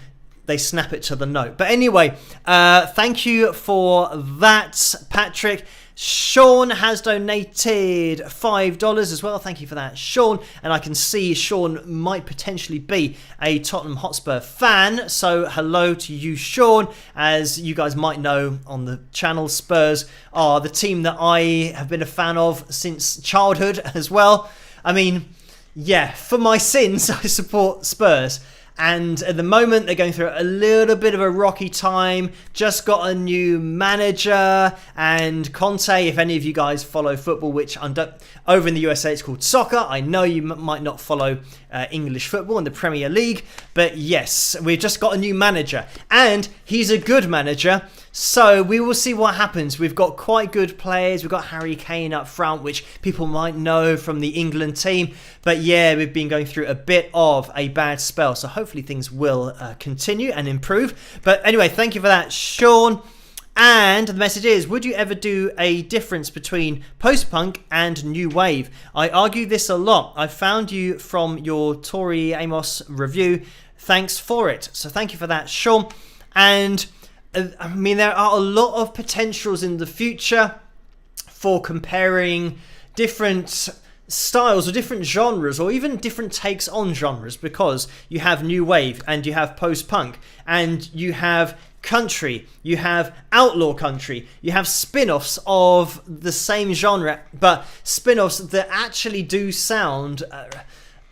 Speaker 3: they snap it to the note. But anyway, thank you for that, Patrick. Sean has donated $5 as well. Thank you for that, Sean. And I can see Sean might potentially be a Tottenham Hotspur fan. So hello to you, Sean. As you guys might know on the channel, Spurs are the team that I have been a fan of since childhood as well. I mean, yeah, for my sins, I support Spurs. And at the moment, they're going through a little bit of a rocky time. Just got a new manager. And Conte, if any of you guys follow football, which over in the USA it's called soccer. I know you might not follow English football in the Premier League. But yes, we've just got a new manager. And he's a good manager. So we will see what happens. We've got quite good players. We've got Harry Kane up front, which people might know from the England team. But yeah, we've been going through a bit of a bad spell. So hopefully things will continue and improve. But anyway, thank you for that, Sean. And the message is, would you ever do a difference between post-punk and new wave? I argue this a lot. I found you from your Tori Amos review. Thanks for it. So thank you for that, Sean. And I mean, there are a lot of potentials in the future for comparing different styles or different genres or even different takes on genres, because you have new wave and you have post-punk and you have country, you have outlaw country, you have spin-offs of the same genre, but spin-offs that actually do sound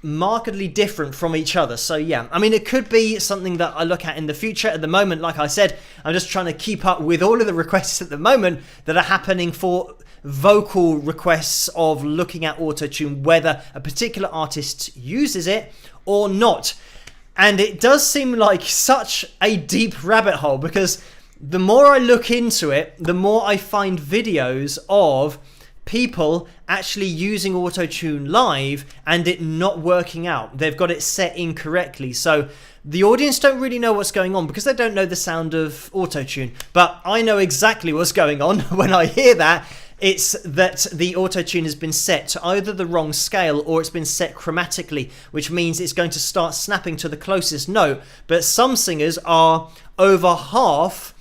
Speaker 3: markedly different from each other. So yeah, I mean, it could be something that I look at in the future. At the moment, like I said, I'm just trying to keep up with all of the requests at the moment that are happening for vocal requests of looking at autotune, whether a particular artist uses it or not. And it does seem like such a deep rabbit hole, because the more I look into it, the more I find videos of people actually using autotune live and it not working out. They've got it set incorrectly. So the audience don't really know what's going on because they don't know the sound of autotune. But I know exactly what's going on when I hear that. It's that the autotune has been set to either the wrong scale or it's been set chromatically, which means it's going to start snapping to the closest note. But some singers are over half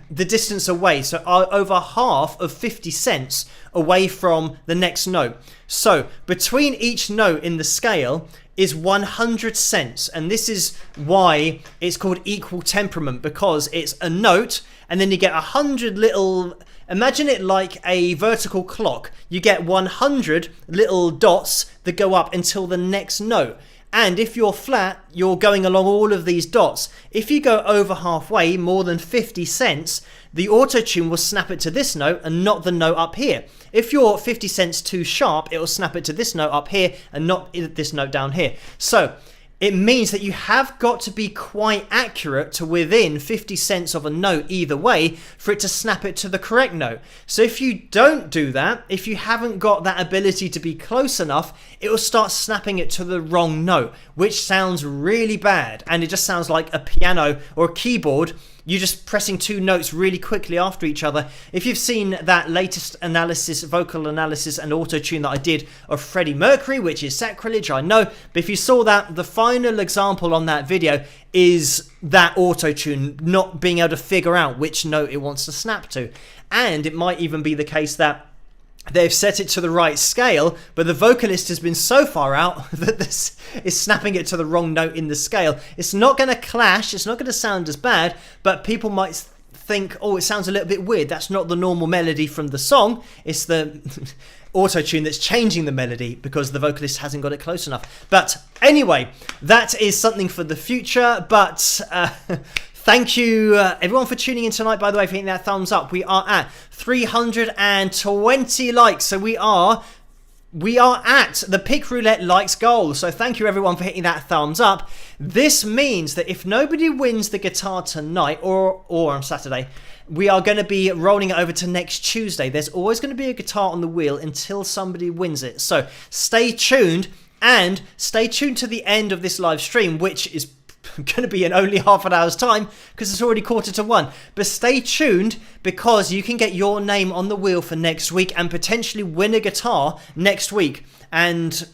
Speaker 3: the distance away, so over half of 50 cents away from the next note. So between each note in the scale is 100 cents, and this is why it's called equal temperament, because it's a note and then you get 100 little, imagine it like a vertical clock. You get 100 little dots that go up until the next note. And if you're flat, you're going along all of these dots. If you go over halfway, more than 50 cents, the autotune will snap it to this note and not the note up here. If you're 50 cents too sharp, it will snap it to this note up here and not this note down here. So it means that you have got to be quite accurate to within 50 cents of a note either way for it to snap it to the correct note. So if you don't do that, if you haven't got that ability to be close enough, it will start snapping it to the wrong note, which sounds really bad. And it just sounds like a piano or a keyboard. You're just pressing two notes really quickly after each other. If you've seen that latest analysis, vocal analysis and auto-tune that I did of Freddie Mercury, which is sacrilege, I know, but if you saw that, the final example on that video is that auto-tune not being able to figure out which note it wants to snap to. And it might even be the case that they've set it to the right scale, but the vocalist has been so far out that this is snapping it to the wrong note in the scale. It's not going to clash, it's not going to sound as bad, but people might think, oh, it sounds a little bit weird. That's not the normal melody from the song. It's the auto-tune that's changing the melody because the vocalist hasn't got it close enough. But anyway, that is something for the future, but thank you, everyone, for tuning in tonight, by the way, for hitting that thumbs up. We are at 320 likes, so we are at the Pick Roulette likes goal. So thank you, everyone, for hitting that thumbs up. This means that if nobody wins the guitar tonight or on Saturday, we are going to be rolling it over to next Tuesday. There's always going to be a guitar on the wheel until somebody wins it. So stay tuned, and stay tuned to the end of this live stream, which is going to be in only half an hour's time because it's already 1:45. But stay tuned, because you can get your name on the wheel for next week and potentially win a guitar next week. And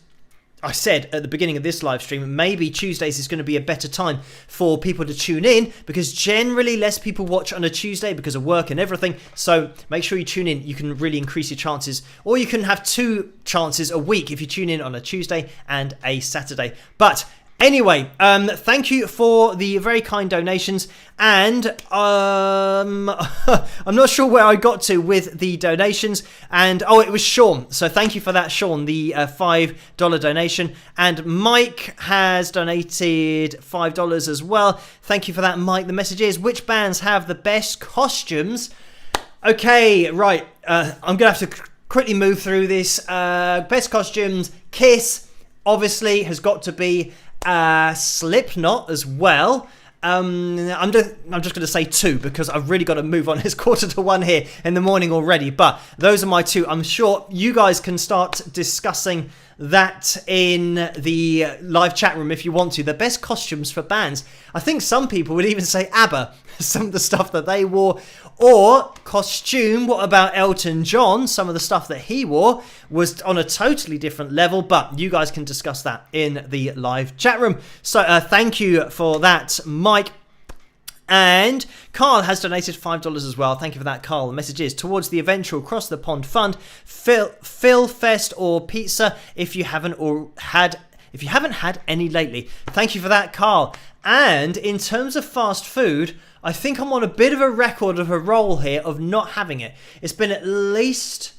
Speaker 3: I said at the beginning of this live stream, maybe Tuesdays is going to be a better time for people to tune in, because generally less people watch on a Tuesday because of work and everything. So make sure you tune in. You can really increase your chances, or you can have 2 chances a week if you tune in on a Tuesday and a Saturday. But Anyway, thank you for the very kind donations, and I'm not sure where I got to with the donations, and it was Sean, so thank you for that, Sean, the $5 donation, and Mike has donated $5 as well. Thank you for that, Mike. The message is, which bands have the best costumes? Okay, right, I'm gonna have to quickly move through this. Best costumes, Kiss obviously has got to be. Slipknot as well. I'm just going to say 2 because I've really got to move on. It's 1:45 here in the morning already, but those are my 2. I'm sure you guys can start discussing that in the live chat room if you want to. The best costumes for bands. I think some people would even say ABBA, some of the stuff that they wore. Or costume, what about Elton John? Some of the stuff that he wore was on a totally different level, but you guys can discuss that in the live chat room. So thank you for that, Mike. And Carl has donated $5 as well. Thank you for that, Carl. The message is, towards the eventual Cross the Pond Fund, Phil Fest or pizza if you haven't had any lately. Thank you for that, Carl. And in terms of fast food, I think I'm on a bit of a record of a roll here of not having it. It's been at least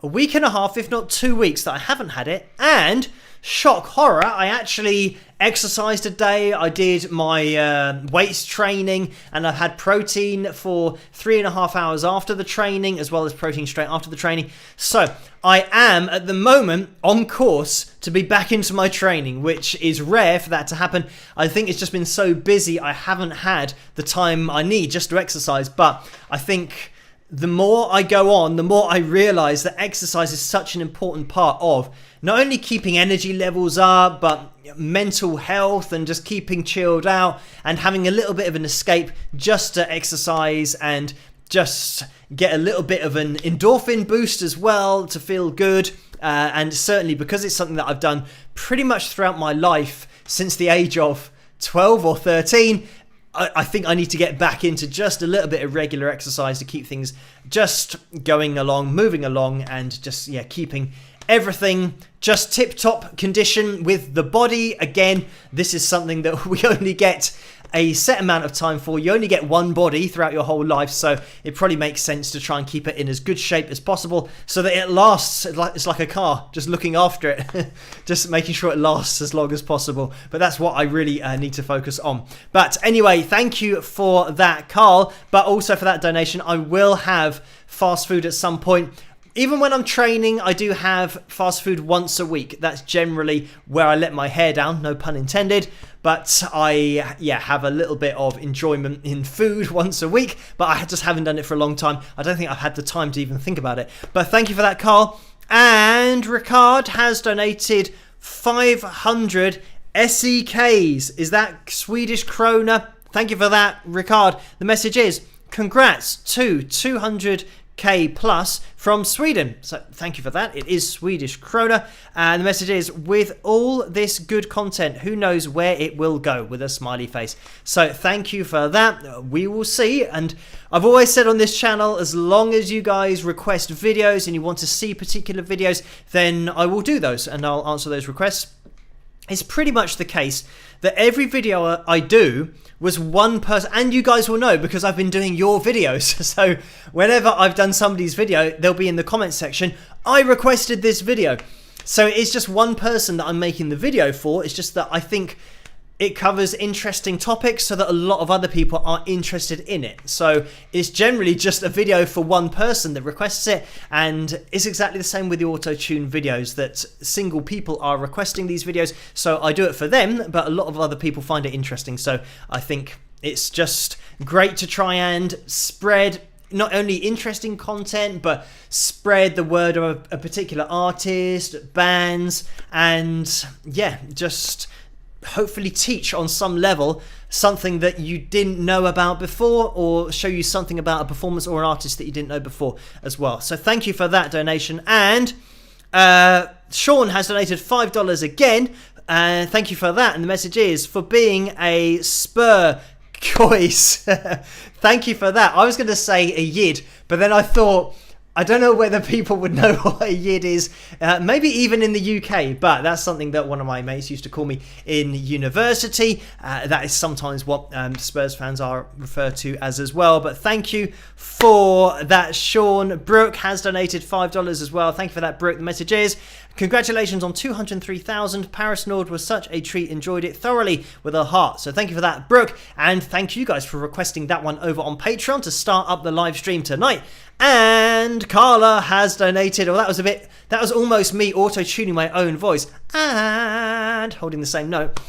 Speaker 3: a week and a half, if not 2 weeks, that I haven't had it. And shock horror, I actually exercised a day. I did my weights training, and I've had protein for 3.5 hours after the training, as well as protein straight after the training. So I am at the moment on course to be back into my training, which is rare for that to happen. I think it's just been so busy I haven't had the time I need just to exercise. But I think the more I go on, the more I realise that exercise is such an important part of not only keeping energy levels up, but mental health and just keeping chilled out and having a little bit of an escape just to exercise and just get a little bit of an endorphin boost as well to feel good. And certainly because it's something that I've done pretty much throughout my life since the age of 12 or 13, I think I need to get back into just a little bit of regular exercise to keep things just going along, moving along, and just, keeping everything just tip-top condition with the body. Again, this is something that we only get a set amount of time for. You only get one body throughout your whole life, so it probably makes sense to try and keep it in as good shape as possible so that it lasts. It's like a car, just looking after it, just making sure it lasts as long as possible. But that's what I really need to focus on. But anyway, thank you for that, Carl, but also for that donation. I will have fast food at some point. Even when I'm training, I do have fast food once a week. That's generally where I let my hair down, no pun intended. But I, have a little bit of enjoyment in food once a week. But I just haven't done it for a long time. I don't think I've had the time to even think about it. But thank you for that, Carl. And Ricard has donated 500 SEKs. Is that Swedish krona? Thank you for that, Ricard. The message is, congrats to 200K plus from Sweden. So thank you for that. It is Swedish krona. And the message is, with all this good content, who knows where it will go, with a smiley face. So thank you for that. We will see. And I've always said on this channel, as long as you guys request videos and you want to see particular videos, then I will do those and I'll answer those requests. It's pretty much the case that every video I do was one person, and you guys will know because I've been doing your videos. So whenever I've done somebody's video, they'll be in the comments section, I requested this video. So it's just one person that I'm making the video for. It's just that I think it covers interesting topics so that a lot of other people are interested in it. So it's generally just a video for one person that requests it, and it's exactly the same with the auto-tune videos, that single people are requesting these videos. So I do it for them, but a lot of other people find it interesting. So I think it's just great to try and spread not only interesting content, but spread the word of a particular artist, bands, and just hopefully teach on some level something that you didn't know about before, or show you something about a performance or an artist that you didn't know before as well. So thank you for that donation. And Sean has donated $5 again. Thank you for that. And the message is, for being a spur choice. Thank you for that. I was going to say a yid, but then I thought, I don't know whether people would know what a yid is, maybe even in the UK, but that's something that one of my mates used to call me in university. That is sometimes what Spurs fans are referred to as well. But thank you for that, Sean. Brooke has donated $5 as well. Thank you for that, Brooke. The message is, congratulations on 203,000. Paris Nord was such a treat. Enjoyed it thoroughly with a heart. So thank you for that, Brooke. And thank you guys for requesting that one over on Patreon to start up the live stream tonight. And Carla has donated. Well, that was almost me auto-tuning my own voice and holding the same note.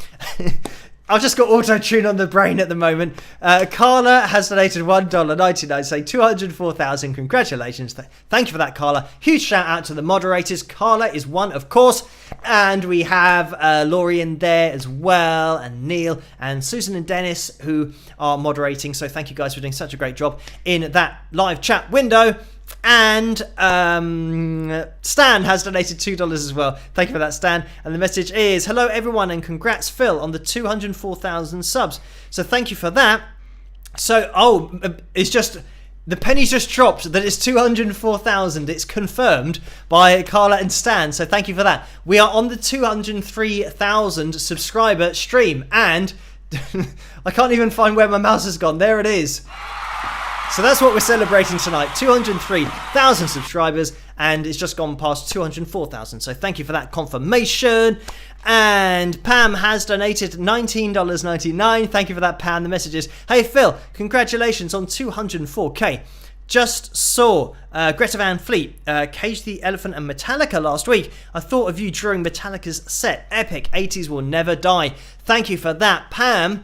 Speaker 3: I've just got auto-tune on the brain at the moment. Carla has donated $1.99, saying 204,000. Congratulations. Thank you for that, Carla. Huge shout out to the moderators. Carla is one, of course. And we have Laurie in there as well, and Neil, and Susan and Dennis, who are moderating. So thank you guys for doing such a great job in that live chat window. And Stan has donated $2 as well. Thank you for that, Stan. And the message is, hello everyone, and congrats Phil on the 204,000 subs. So thank you for that. So it's just the penny's just dropped that it's 204,000. It's confirmed by Carla and Stan. So thank you for that. We are on the 203,000 subscriber stream, and I can't even find where my mouse has gone. There it is. So that's what we're celebrating tonight, 203,000 subscribers, and it's just gone past 204,000. So thank you for that confirmation. And Pam has donated $19.99. Thank you for that, Pam. The message is, hey Phil, congratulations on 204k. Just saw Greta Van Fleet, Cage the Elephant and Metallica last week. I thought of you during Metallica's set. Epic, 80s will never die. Thank you for that, Pam.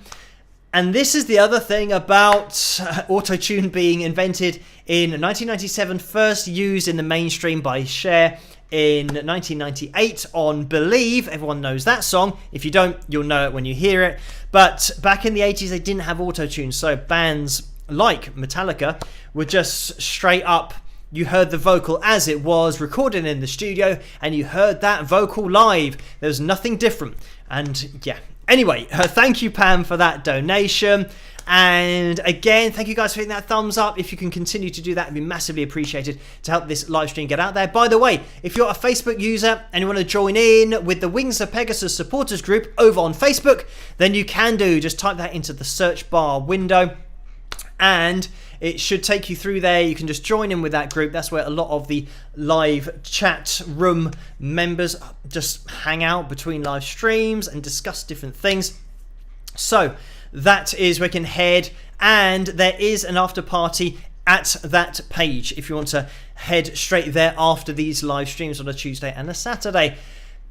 Speaker 3: And this is the other thing about auto-tune being invented in 1997, first used in the mainstream by Cher in 1998 on Believe. Everyone knows that song. If you don't, you'll know it when you hear it. But back in the 80s, they didn't have auto-tune, so bands like Metallica were just straight up, you heard the vocal as it was recorded in the studio, and you heard that vocal live. There was nothing different. And yeah. Anyway, thank you, Pam, for that donation. And again, thank you guys for hitting that thumbs up. If you can continue to do that, it'd be massively appreciated to help this live stream get out there. By the way, if you're a Facebook user and you want to join in with the Wings of Pegasus supporters group over on Facebook, then you can do. Just type that into the search bar window, and it should take you through there. You can just join in with that group. That's where a lot of the live chat room members just hang out between live streams and discuss different things. So that is where you can head, and there is an after party at that page if you want to head straight there after these live streams on a Tuesday and a Saturday.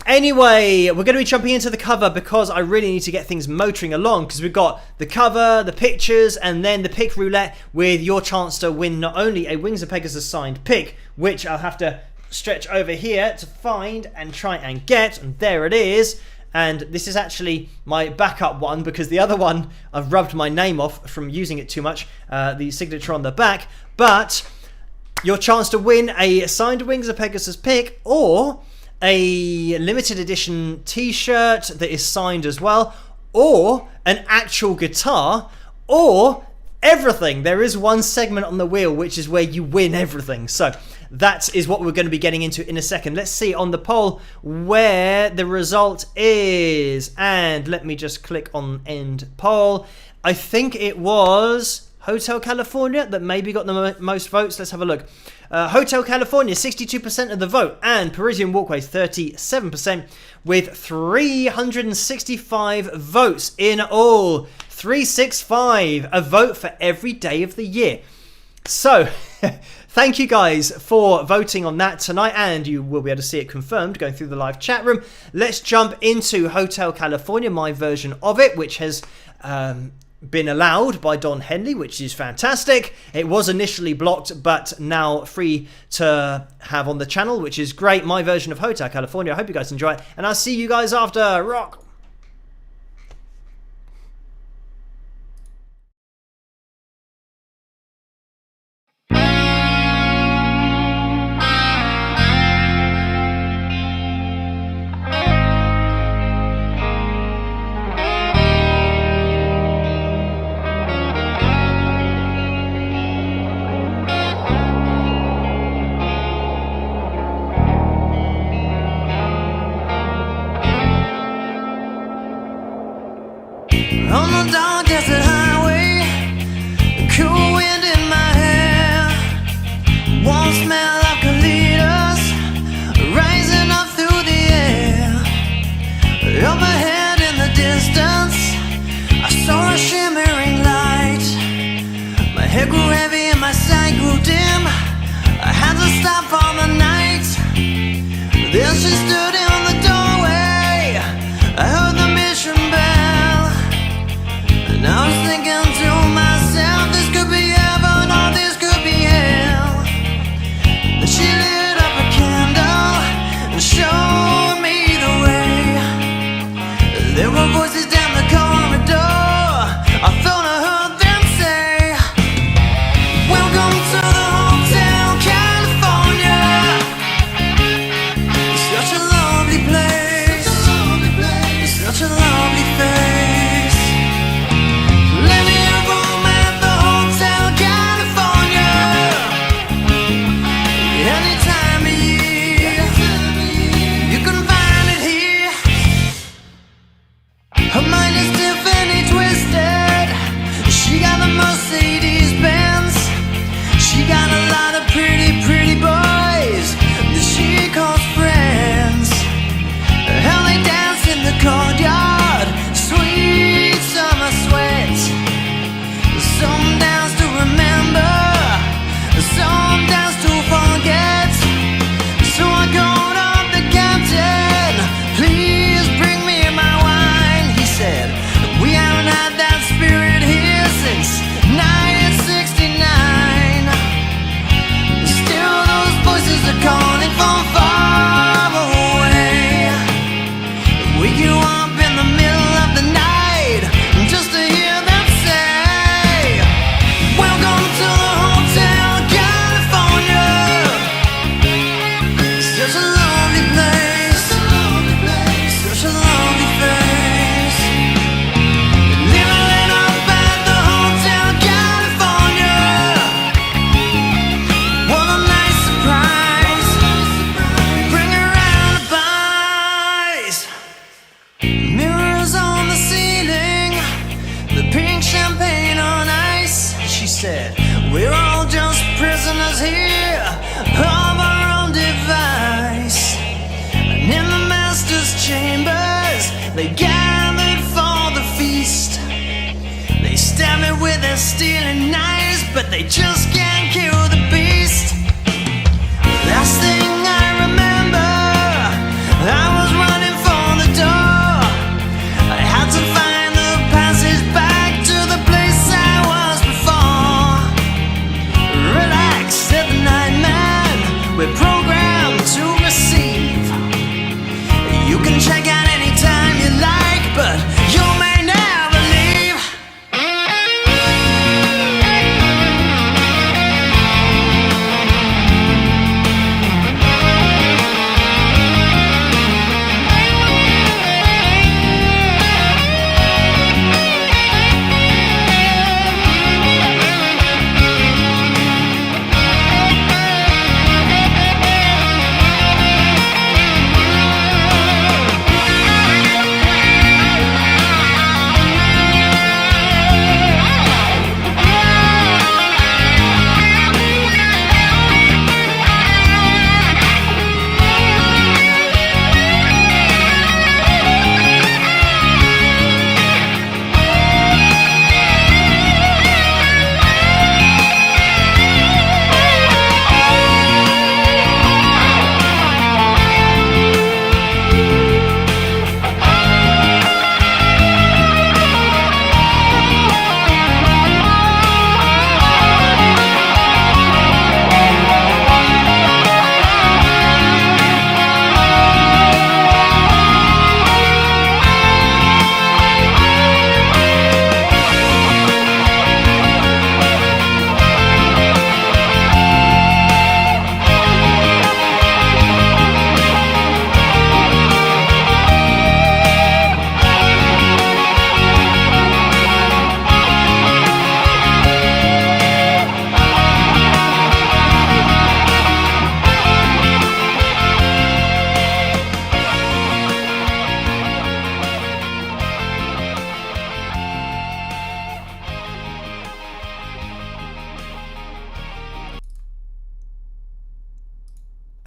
Speaker 3: Anyway, we're going to be jumping into the cover because I really need to get things motoring along, because we've got the cover, the pictures, and then the pick roulette with your chance to win not only a Wings of Pegasus signed pick, which I'll have to stretch over here to find and try and get, and there it is. And this is actually my backup one because the other one I've rubbed my name off from using it too much, the signature on the back. But your chance to win a signed Wings of Pegasus pick, or a limited edition t-shirt that is signed as well, or an actual guitar, or everything. There is one segment on the wheel which is where you win everything. So that is what we're going to be getting into in a second. Let's see on the poll where the result is, and let me just click on end poll. I think it was Hotel California that maybe got the most votes. Let's have a look. Hotel California, 62% of the vote, and Parisian Walkway, 37%, with 365 votes in all. 365, a vote for every day of the year. So, thank you guys for voting on that tonight, and you will be able to see it confirmed going through the live chat room. Let's jump into Hotel California, my version of it, which has been allowed by Don Henley, which is fantastic. It was initially blocked, but now free to have on the channel, which is great. My version of Hotel California. I hope you guys enjoy it, and I'll see you guys after. Rock!
Speaker 2: on the dark desert highway, cool wind in my hair, warm smell of colitas rising up through the air. Overhead in the distance, I saw a shimmering light. My head grew heavy and my sight grew dim. I had to stop for the night. There she stood in the doorway. I heard the mission bell, and I was thinking to myself, this could be heaven or this could be hell. Then she lit up a candle and showed me the way. There were voices down the corridor. I thought I heard them say, welcome to the Hotel California. Such a lovely place, such a lovely face. Let me a room at the Hotel California. Any time of year, you can find it here. Her mind is Tiffany twisted. She got the Mercedes Benz. She got a lot of pretty, pretty boys that she calls friends. How they dance in the courtyard, sweet summer sweat. Some dance to remember, some dance to forget. So I called up the captain, please bring me my wine. He said, we haven't had that spirit here since 1969. Still those voices are calling from far away. Wake you up in the middle of the night just to hear them say, welcome to the Hotel California. Such a lovely place, such a lovely face. Living it up at the Hotel California. What a nice surprise. Bring her round the pies. Mirrors on the ceiling, the pink champagne on ice. She said, we're all just prisoners here of our own device. And in the master's chambers, they gathered for the feast. They stab me with their stealing knives, but they just can't kill the beast. Last thing I remember, I was running for the door. I had to find the passage back to the place I was before. Relax, said the night man, we're programmed to receive. You can check out anytime you like, but you may never leave.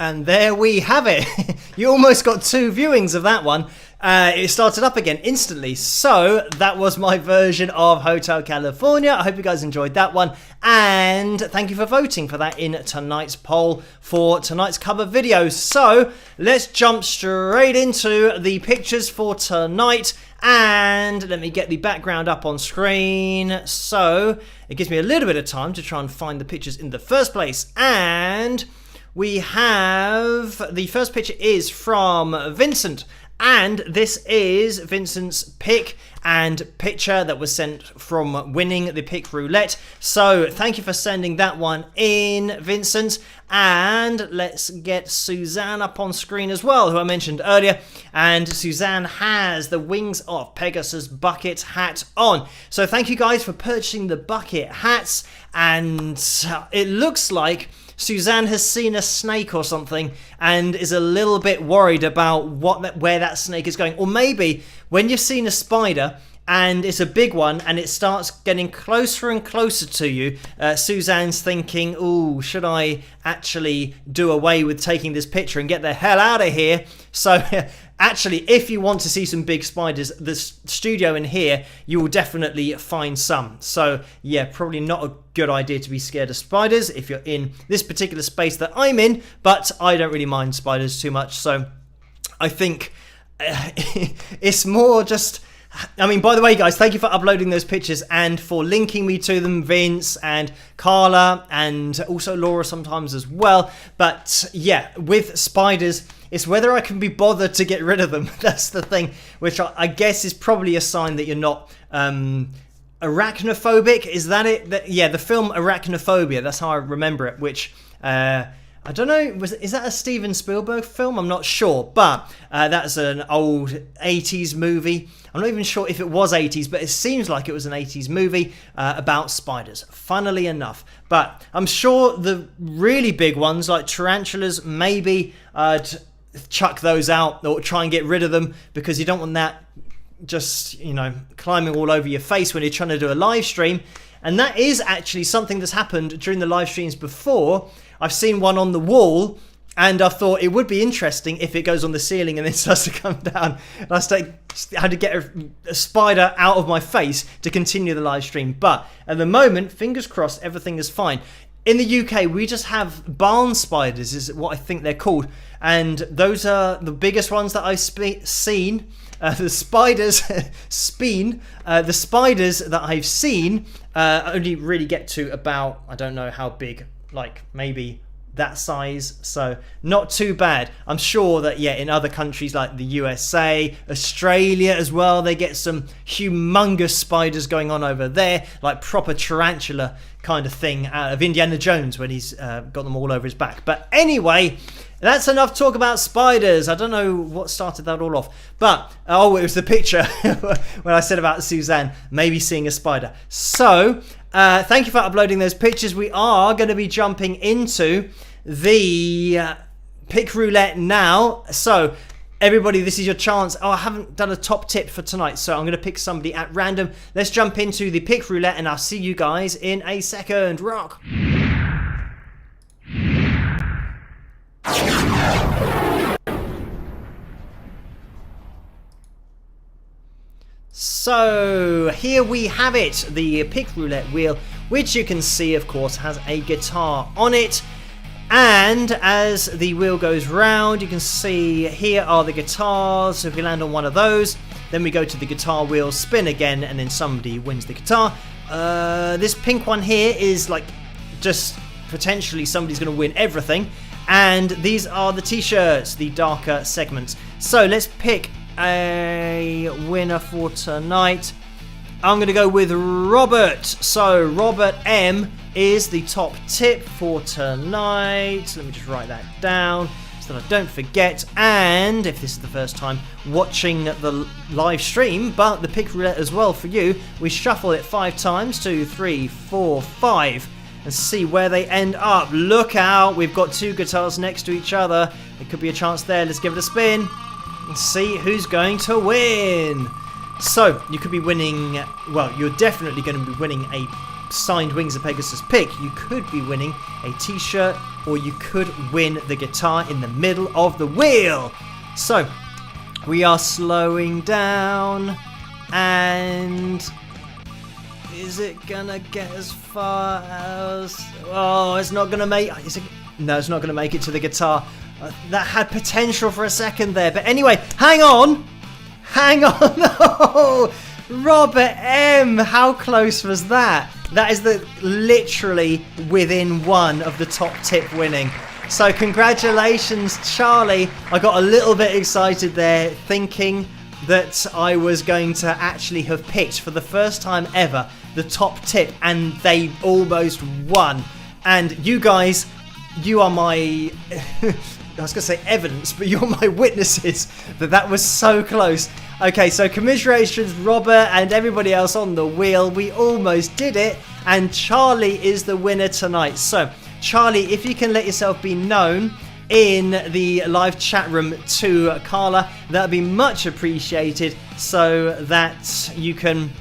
Speaker 3: And there we have it. You almost got 2 viewings of that one. It started up again instantly. So that was my version of Hotel California. I hope you guys enjoyed that one. And thank you for voting for that in tonight's poll for tonight's cover video. So let's jump straight into the pictures for tonight. And let me get the background up on screen. So it gives me a little bit of time to try and find the pictures in the first place. And we have the first picture is from Vincent. And this is Vincent's pick and picture that was sent from winning the pick roulette. So thank you for sending that one in, Vincent. And let's get Suzanne up on screen as well, who I mentioned earlier. And Suzanne has the Wings of Pegasus bucket hat on. So thank you guys for purchasing the bucket hats. And it looks like Suzanne has seen a snake or something and is a little bit worried about where that snake is going. Or maybe when you've seen a spider and it's a big one and it starts getting closer and closer to you, Suzanne's thinking, ooh, should I actually do away with taking this picture and get the hell out of here? So actually, if you want to see some big spiders, the studio in here, you will definitely find some. So yeah, probably not a good idea to be scared of spiders if you're in this particular space that I'm in, but I don't really mind spiders too much. So I think it's more just... I mean, by the way, guys, thank you for uploading those pictures and for linking me to them, Vince and Carla and also Laura sometimes as well. But yeah, with spiders, it's whether I can be bothered to get rid of them. That's the thing, which I guess is probably a sign that you're not arachnophobic. Is that it? Yeah, the film Arachnophobia, that's how I remember it, which... I don't know, is that a Steven Spielberg film? I'm not sure, but that's an old 80s movie. I'm not even sure if it was 80s, but it seems like it was an 80s movie about spiders, funnily enough. But I'm sure the really big ones, like tarantulas, maybe chuck those out or try and get rid of them, because you don't want that just, you know, climbing all over your face when you're trying to do a live stream. And that is actually something that's happened during the live streams before. I've seen one on the wall, and I thought it would be interesting if it goes on the ceiling and then starts to come down. And I had to get a spider out of my face to continue the live stream. But at the moment, fingers crossed, everything is fine. In the UK, we just have barn spiders, is what I think they're called. And those are the biggest ones that I've seen. The spiders the spiders that I've seen only really get to about, I don't know how big, like maybe that size, so not too bad. I'm sure that, yeah, in other countries like the USA, Australia as well, they get some humongous spiders going on over there, like proper tarantula kind of thing out of Indiana Jones when he's got them all over his back. But anyway, that's enough talk about spiders. I don't know what started that all off, but oh, it was the picture when I said about Suzanne maybe seeing a spider. So thank you for uploading those pictures. We are going to be jumping into the pick roulette now. So everybody, this is your chance. Oh, I haven't done a top tip for tonight, so I'm going to pick somebody at random. Let's jump into the pick roulette, and I'll see you guys in a second. Rock. So here we have it, the pick roulette wheel, which you can see, of course, has a guitar on it. And as the wheel goes round, you can see here are the guitars. So if we land on one of those, then we go to the guitar wheel, spin again, and then somebody wins the guitar. This pink one here is like just potentially somebody's going to win everything. And these are the t-shirts, the darker segments. So let's pick a winner for tonight. I'm going to go with Robert. So Robert M is the top tip for tonight. Let me just write that down so that I don't forget. And if this is the first time watching the live stream, but the pick roulette as well for you, we shuffle it 5 times. 2, 3, 4, 5. And see where they end up. Look out, we've got 2 guitars next to each other. There could be a chance there. Let's give it a spin and see who's going to win. So you could be winning, well, you're definitely going to be winning a signed Wings of Pegasus pick. You could be winning a t-shirt or you could win the guitar in the middle of the wheel. So we are slowing down, and is it gonna get as far as... Oh, it's not gonna make... No, it's not gonna make it to the guitar. That had potential for a second there, but anyway, hang on. Oh, Robert M, how close was that? That is literally within one of the top tip winning. So congratulations, Charlie. I got a little bit excited there, thinking that I was going to actually have picked for the first time ever the top tip, and they almost won. And you guys, you are my... I was going to say evidence, but you're my witnesses that was so close. Okay, so commiserations, Robert and everybody else on the wheel. We almost did it, and Charlie is the winner tonight. So, Charlie, if you can let yourself be known in the live chat room to Carla, that would be much appreciated, so that you can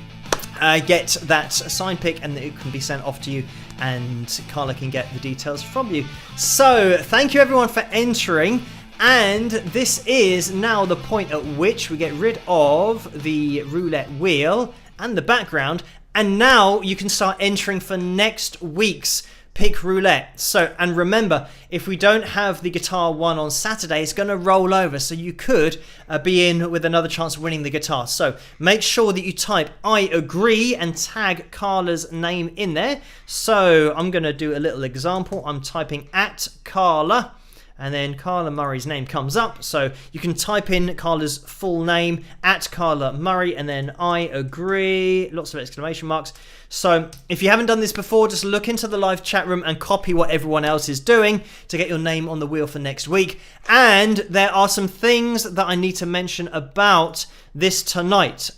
Speaker 3: get that sign pick and it can be sent off to you, and Carla can get the details from you. So thank you everyone for entering, and this is now the point at which we get rid of the roulette wheel and the background, and now you can start entering for next week's pick roulette. So, and remember, if we don't have the guitar one on Saturday, it's going to roll over, so you could be in with another chance of winning the guitar. So make sure that you type I agree and tag Carla's name in there. So I'm going to do a little example. I'm typing at Carla, and then Carla Murray's name comes up. So you can type in Carla's full name, at Carla Murray, and then I agree, lots of exclamation marks. So if you haven't done this before, just look into the live chat room and copy what everyone else is doing to get your name on the wheel for next week. And there are some things that I need to mention about this tonight.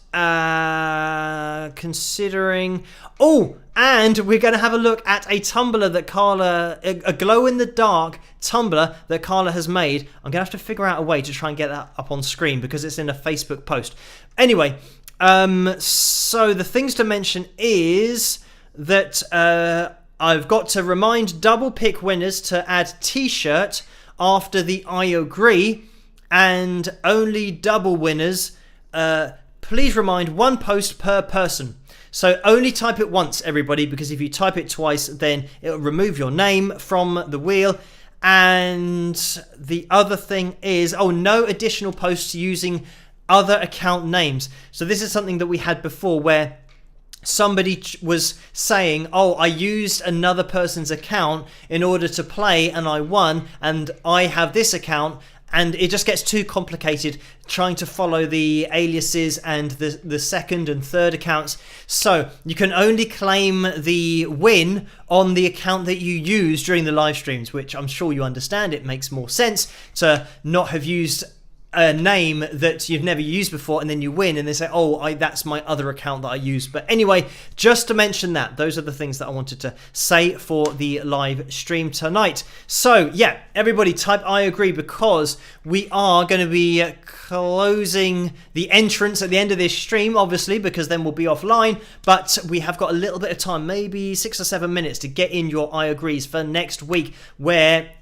Speaker 3: Considering... Oh, and we're going to have a look at a tumbler that Carla... A glow-in-the-dark tumbler that Carla has made. I'm going to have to figure out a way to try and get that up on screen because it's in a Facebook post. Anyway... so the things to mention is that I've got to remind double pick winners to add t-shirt after the I agree, and only double winners, please remind one post per person. So only type it once, everybody, because if you type it twice, then it'll remove your name from the wheel. And the other thing is, no additional posts using other account names. So this is something that we had before where somebody was saying, I used another person's account in order to play and I won, and I have this account, and it just gets too complicated trying to follow the aliases and the second and third accounts. So you can only claim the win on the account that you use during the live streams, which I'm sure you understand. It makes more sense to not have used a name that you've never used before and then you win and they say, that's my other account that I use. But anyway, just to mention that, those are the things that I wanted to say for the live stream tonight. So yeah, everybody type I agree, because we are going to be closing the entrance at the end of this stream, obviously, because then we'll be offline, but we have got a little bit of time, maybe 6 or 7 minutes, to get in your I agrees for next week, where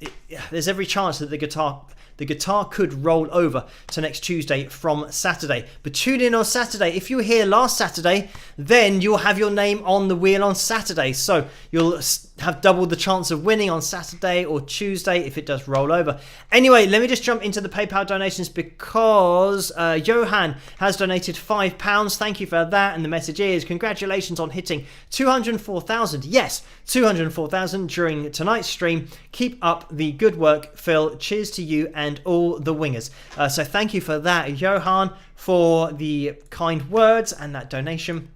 Speaker 3: there's every chance that the guitar could roll over to next Tuesday from Saturday. But tune in on Saturday. If you were here last Saturday, then you'll have your name on the wheel on Saturday. So you'll have double the chance of winning on Saturday or Tuesday if it does roll over. Anyway, let me just jump into the PayPal donations, because Johan has donated £5. Thank you for that. And the message is, congratulations on hitting 204,000. Yes, 204,000 during tonight's stream. Keep up the good work, Phil. Cheers to you and all the wingers. So thank you for that, Johan, for the kind words and that donation.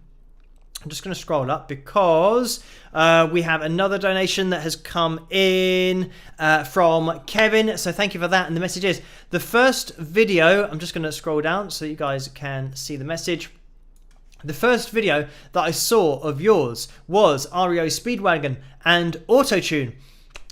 Speaker 3: I'm just going to scroll up because we have another donation that has come in from Kevin. So thank you for that. And the message is, the first video, I'm just going to scroll down so you guys can see the message. The first video that I saw of yours was REO Speedwagon and Autotune.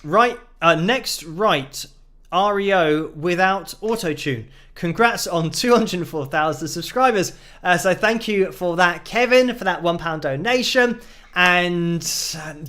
Speaker 3: Right, next right, REO without Autotune. Congrats on 204,000 subscribers. So thank you for that, Kevin, for that £1 donation. And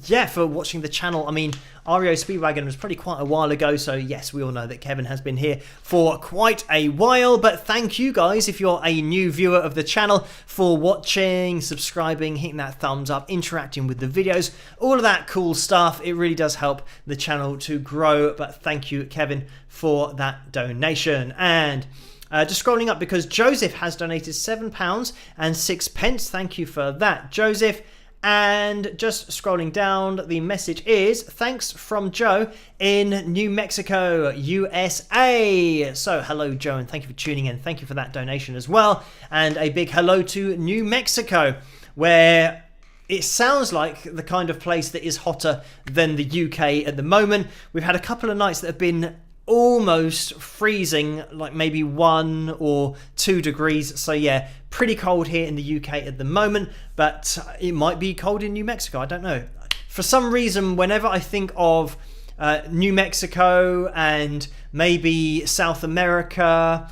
Speaker 3: yeah, for watching the channel. I mean, REO Speedwagon was probably quite a while ago, so yes, we all know that Kevin has been here for quite a while. But thank you guys, if you're a new viewer of the channel, for watching, subscribing, hitting that thumbs up, interacting with the videos, all of that cool stuff. It really does help the channel to grow. But thank you, Kevin, for that donation. And just scrolling up, because Joseph has donated £7.06. Thank you for that, Joseph. And just scrolling down, the message is, thanks from Joe in New Mexico, USA. So hello, Joe, and thank you for tuning in. Thank you for that donation as well. And a big hello to New Mexico, where it sounds like the kind of place that is hotter than the UK at the moment. We've had a couple of nights that have been almost freezing, like maybe 1 or 2 degrees. So yeah, pretty cold here in the UK at the moment, but it might be cold in New Mexico. I don't know. For some reason, whenever I think of New Mexico and maybe South America,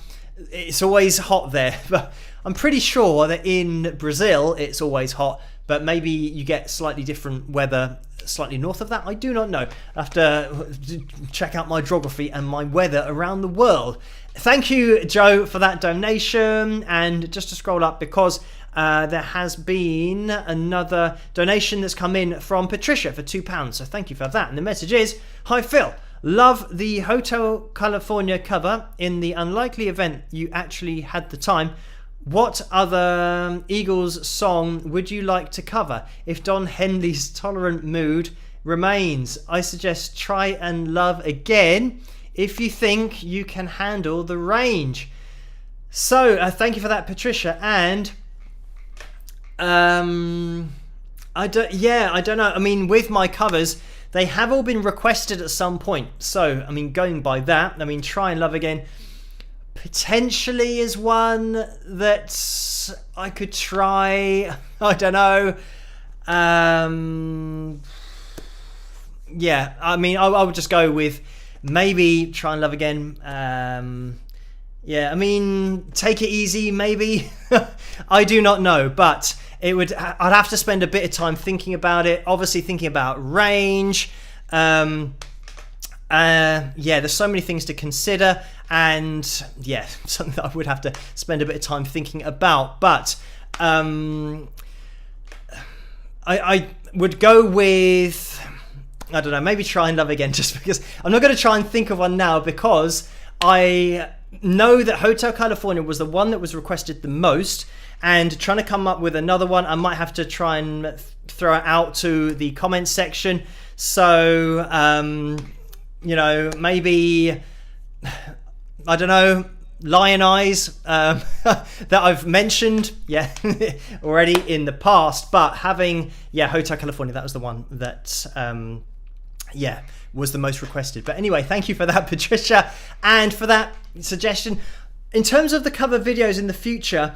Speaker 3: it's always hot there. But I'm pretty sure that in Brazil it's always hot, but maybe you get slightly different weather slightly north of that. I do not know. I have to check out my geography and my weather around the world. Thank you, Joe, for that donation. And just to scroll up, because there has been another donation that's come in from Patricia for £2. So thank you for that. And the message is, hi Phil, love the Hotel California cover. In the unlikely event you actually had the time, what other Eagles song would you like to cover? If Don Henley's Tolerant Mood remains, I suggest Try and Love Again, if you think you can handle the range. So thank you for that, Patricia. And I don't know. I mean, with my covers, they have all been requested at some point. So I mean, going by that, I mean, Try and Love Again potentially is one that I could try. I don't know. Yeah, I mean, I would just go with maybe Try and Love Again. Yeah, I mean, Take It Easy, maybe. I do not know, but I'd have to spend a bit of time thinking about it. Obviously, thinking about range. Yeah, there's so many things to consider, and yeah, something that I would have to spend a bit of time thinking about. But I would go with, I don't know, maybe Try and Love Again, just because I'm not going to try and think of one now, because I know that Hotel California was the one that was requested the most, and trying to come up with another one, I might have to try and throw it out to the comments section. So you know, maybe, I don't know, Lion Eyes, that I've mentioned, yeah, already in the past. But having, yeah, Hotel California, that was the one that, yeah, was the most requested. But anyway, thank you for that, Patricia, and for that suggestion. In terms of the cover videos in the future,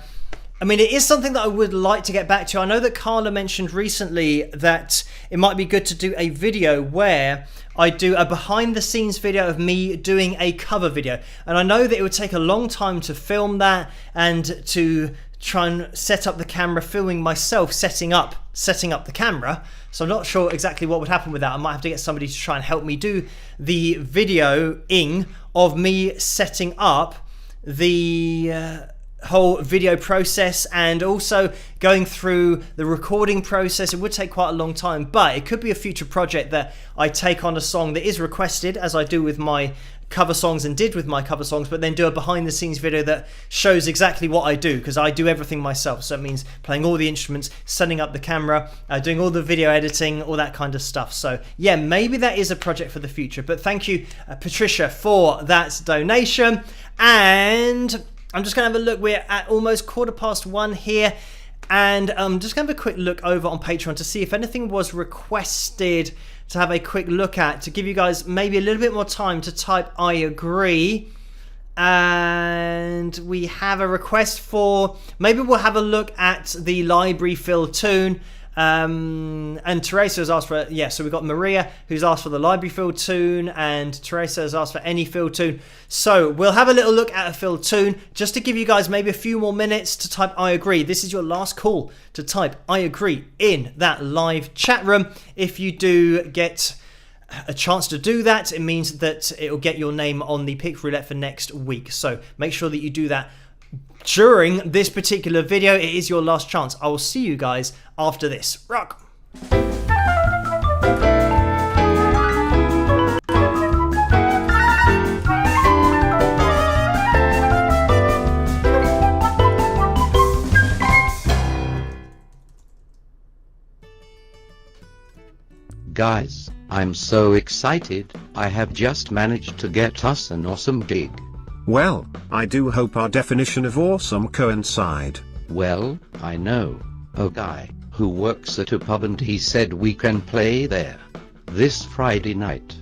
Speaker 3: I mean, it is something that I would like to get back to. I know that Carla mentioned recently that it might be good to do a video where I do a behind the scenes video of me doing a cover video. And I know that it would take a long time to film that and to try and set up the camera, filming myself setting up the camera. So I'm not sure exactly what would happen with that. I might have to get somebody to try and help me do the videoing of me setting up the whole video process, and also going through the recording process. It would take quite a long time, but it could be a future project that I take on a song that is requested, as I do with my cover songs and did with my cover songs, but then do a behind the scenes video that shows exactly what I do, because I do everything myself. So it means playing all the instruments, setting up the camera, doing all the video editing, all that kind of stuff. So yeah, maybe that is a project for the future. But thank you, Patricia, for that donation. And I'm just going to have a look. We're at almost 1:15 here. And I'm just going to have a quick look over on Patreon to see if anything was requested to have a quick look at, to give you guys maybe a little bit more time to type I agree. And we have a request for, maybe we'll have a look at the library fill tune. And Teresa has asked for, yeah, so we've got Maria who's asked for the library fill tune, and Teresa has asked for any fill tune. So we'll have a little look at a fill tune just to give you guys maybe a few more minutes to type I agree. This is your last call to type I agree in that live chat room. If you do get a chance to do that, it means that it'll get your name on the pick roulette for next week. So make sure that you do that during this particular video. It is your last chance. I will see you guys after this. Rock!
Speaker 4: Guys, I'm so excited. I have just managed to get us an awesome gig.
Speaker 5: Well, I do hope our definition of awesome coincide.
Speaker 4: Well, I know a guy who works at a pub and he said we can play there this Friday night.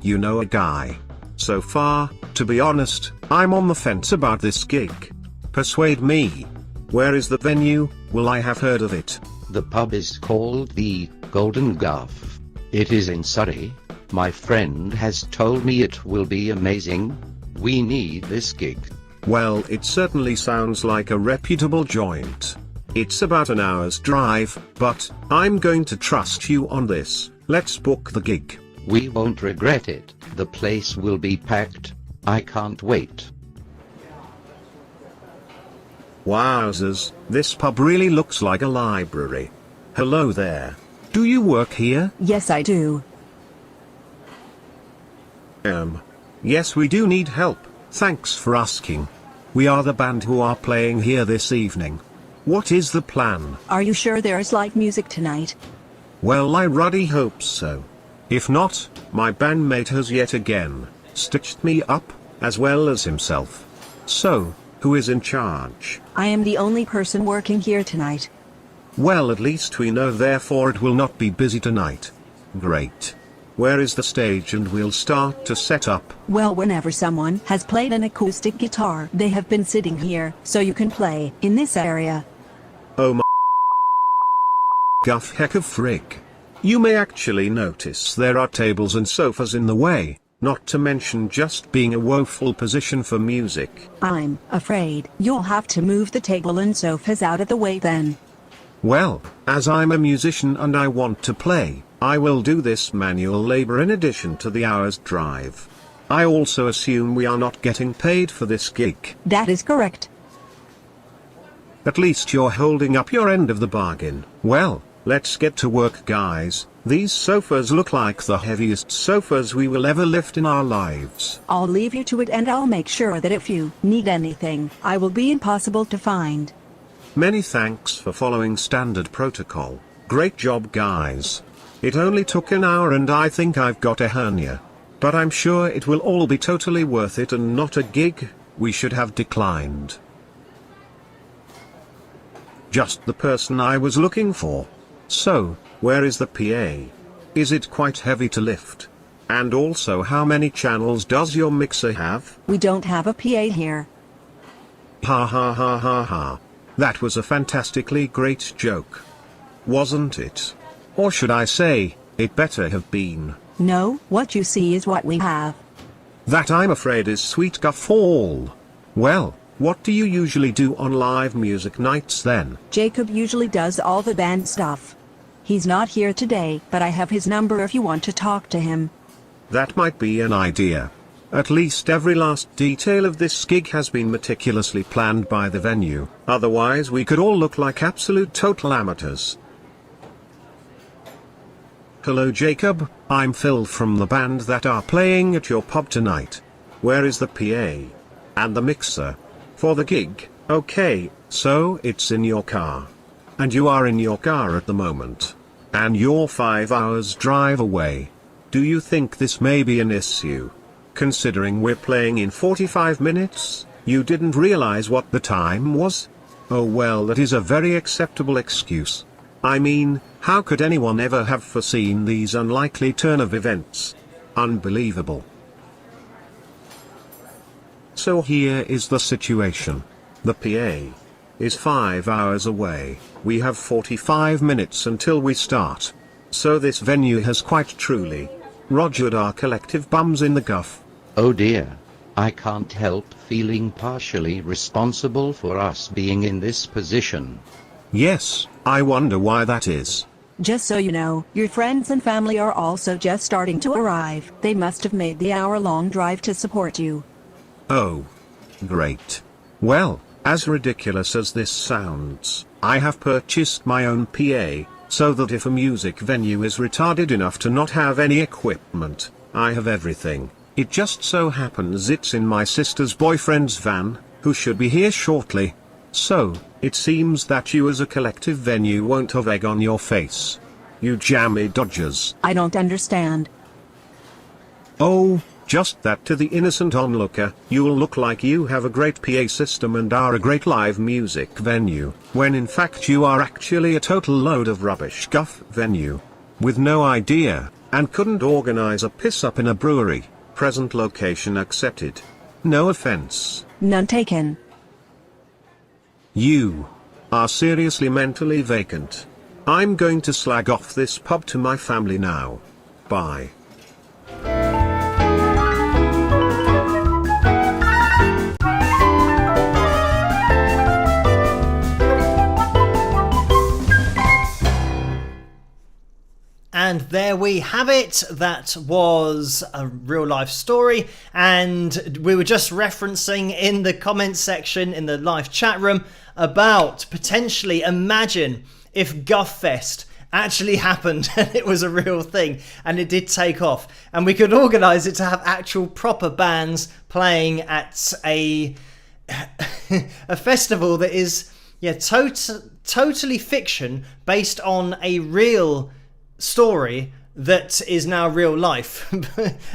Speaker 5: You know a guy. So far, to be honest, I'm on the fence about this gig. Persuade me. Where is the venue? Will I have heard of it?
Speaker 4: The pub is called the Golden Guff. It is in Surrey. My friend has told me it will be amazing. We need this gig.
Speaker 5: Well, it certainly sounds like a reputable joint. It's about an hour's drive, but I'm going to trust you on this. Let's book the gig.
Speaker 4: We won't regret it. The place will be packed. I can't wait.
Speaker 5: Wowzers, this pub really looks like a library. Hello there. Do you work here?
Speaker 6: Yes, I do.
Speaker 5: Yes, we do need help. Thanks for asking. We are the band who are playing here this evening. What is the plan?
Speaker 6: Are you sure there's live music tonight?
Speaker 5: Well, I ruddy hope so. If not, my bandmate has yet again stitched me up, as well as himself. So, who is in charge?
Speaker 6: I am the only person working here tonight.
Speaker 5: Well, at least we know, therefore it will not be busy tonight. Great. Where is the stage and we'll start to set up?
Speaker 6: Well, whenever someone has played an acoustic guitar, they have been sitting here, so you can play in this area.
Speaker 5: Oh my guff heck of frig. You may actually notice there are tables and sofas in the way, not to mention just being a woeful position for music.
Speaker 6: I'm afraid you'll have to move the table and sofas out of the way then.
Speaker 5: Well, as I'm a musician and I want to play, I will do this manual labor in addition to the hour's drive. I also assume we are not getting paid for this gig.
Speaker 6: That is correct.
Speaker 5: At least you're holding up your end of the bargain. Well, let's get to work, guys. These sofas look like the heaviest sofas we will ever lift in our lives.
Speaker 6: I'll leave you to it and I'll make sure that if you need anything, I will be impossible to find.
Speaker 5: Many thanks for following standard protocol. Great job, guys. It only took an hour and I think I've got a hernia. But I'm sure it will all be totally worth it and not a gig we should have declined. Just the person I was looking for. So, where is the PA? Is it quite heavy to lift? And also, how many channels does your mixer have?
Speaker 6: We don't have a PA here.
Speaker 5: Ha ha ha ha ha. That was a fantastically great joke. Wasn't it? Or should I say, it better have been.
Speaker 6: No, what you see is what we have.
Speaker 5: That, I'm afraid, is sweet guffaw. Well, what do you usually do on live music nights then?
Speaker 6: Jacob usually does all the band stuff. He's not here today, but I have his number if you want to talk to him.
Speaker 5: That might be an idea. At least every last detail of this gig has been meticulously planned by the venue, otherwise we could all look like absolute total amateurs. Hello Jacob, I'm Phil from the band that are playing at your pub tonight. Where is the PA? And the mixer? For the gig? Okay, so it's in your car. And you are in your car at the moment. And you're 5 hours drive away. Do you think this may be an issue? Considering we're playing in 45 minutes, you didn't realize what the time was? Oh well, that is a very acceptable excuse. I mean, how could anyone ever have foreseen these unlikely turn of events? Unbelievable. So here is the situation. The PA is 5 hours away. We have 45 minutes until we start. So this venue has quite truly rogered our collective bums in the guff.
Speaker 4: Oh dear. I can't help feeling partially responsible for us being in this position.
Speaker 5: Yes, I wonder why that is.
Speaker 6: Just so you know, your friends and family are also just starting to arrive. They must have made the hour-long drive to support you.
Speaker 5: Oh. Great. Well, as ridiculous as this sounds, I have purchased my own PA, so that if a music venue is retarded enough to not have any equipment, I have everything. It just so happens it's in my sister's boyfriend's van, who should be here shortly. So, it seems that you as a collective venue won't have egg on your face. You jammy dodgers.
Speaker 6: I don't understand.
Speaker 5: Oh, just that to the innocent onlooker, you'll look like you have a great PA system and are a great live music venue, when in fact you are actually a total load of rubbish guff venue. With no idea, and couldn't organize a piss-up in a brewery. Present location accepted. No offense.
Speaker 6: None taken.
Speaker 5: You are seriously mentally vacant. I'm going to slag off this pub to my family now. Bye.
Speaker 3: And there we have it. That was a real life story, and we were just referencing in the comments section in the live chat room about potentially imagine if Guffest actually happened and it was a real thing and it did take off, and we could organise it to have actual proper bands playing at a a festival that is totally fiction based on a real story that is now real life.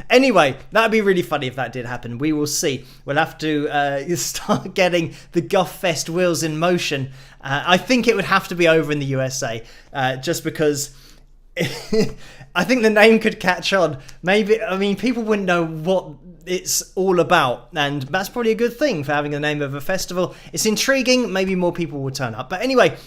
Speaker 3: Anyway, that'd be really funny if that did happen. We will see. We'll have to start getting the Guffest wheels in motion. I think it would have to be over in the USA, just because I think the name could catch on. Maybe, I mean, people wouldn't know what it's all about, and that's probably a good thing for having the name of a festival. It's intriguing. Maybe more people will turn up. But anyway,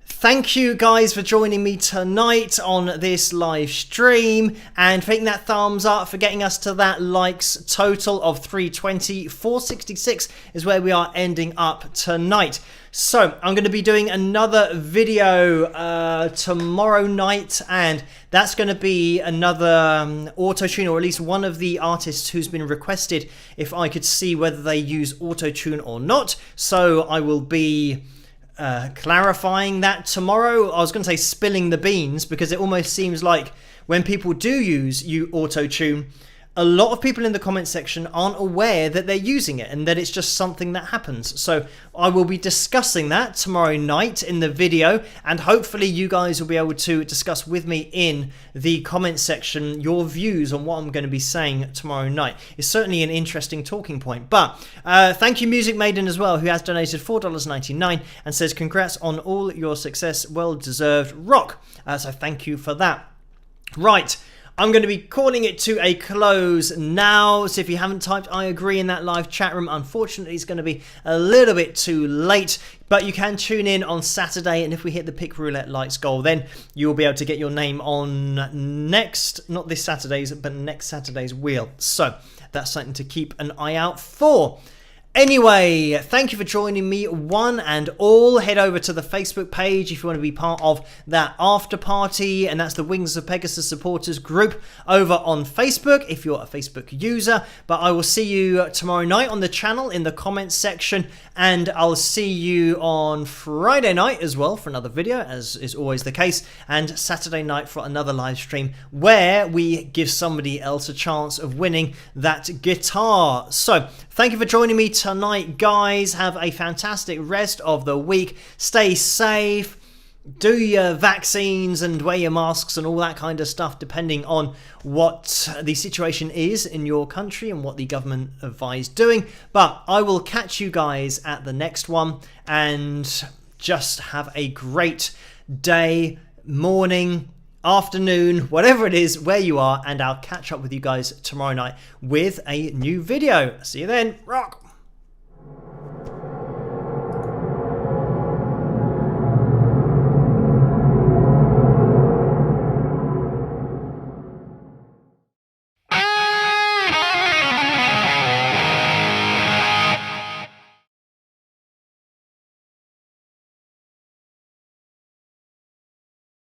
Speaker 3: thank you guys for joining me tonight on this live stream and for hitting that thumbs up, for getting us to that likes total of 320. 466 is where we are ending up tonight. So I'm going to be doing another video tomorrow night, and that's going to be another auto-tune, or at least one of the artists who's been requested if I could see whether they use auto-tune or not. So I will be clarifying that tomorrow. I was going to say spilling the beans, because it almost seems like when people do use auto-tune, a lot of people in the comment section aren't aware that they're using it and that it's just something that happens. So I will be discussing that tomorrow night in the video, and hopefully you guys will be able to discuss with me in the comment section your views on what I'm going to be saying tomorrow night. It's certainly an interesting talking point. But thank you Music Maiden as well, who has donated $4.99 and says congrats on all your success, well deserved rock. So thank you for that. Right, I'm going to be calling it to a close now, so if you haven't typed I agree in that live chat room, unfortunately it's going to be a little bit too late, but you can tune in on Saturday, and if we hit the Pick Roulette Lights goal, then you'll be able to get your name on not this Saturday's, but next Saturday's wheel. So that's something to keep an eye out for. Anyway, thank you for joining me, one and all. Head over to the Facebook page if you want to be part of that after party, and that's the Wings of Pegasus supporters group over on Facebook if you're a Facebook user. But I will see you tomorrow night on the channel in the comments section, and I'll see you on Friday night as well for another video, as is always the case, and Saturday night for another live stream where we give somebody else a chance of winning that guitar. So thank you for joining me tonight, guys. Have a fantastic rest of the week. Stay safe. Do your vaccines and wear your masks and all that kind of stuff, depending on what the situation is in your country and what the government advised doing. But I will catch you guys at the next one, and just have a great day, morning, afternoon, whatever it is where you are, and I'll catch up with you guys tomorrow night with a new video. See you then. Rock!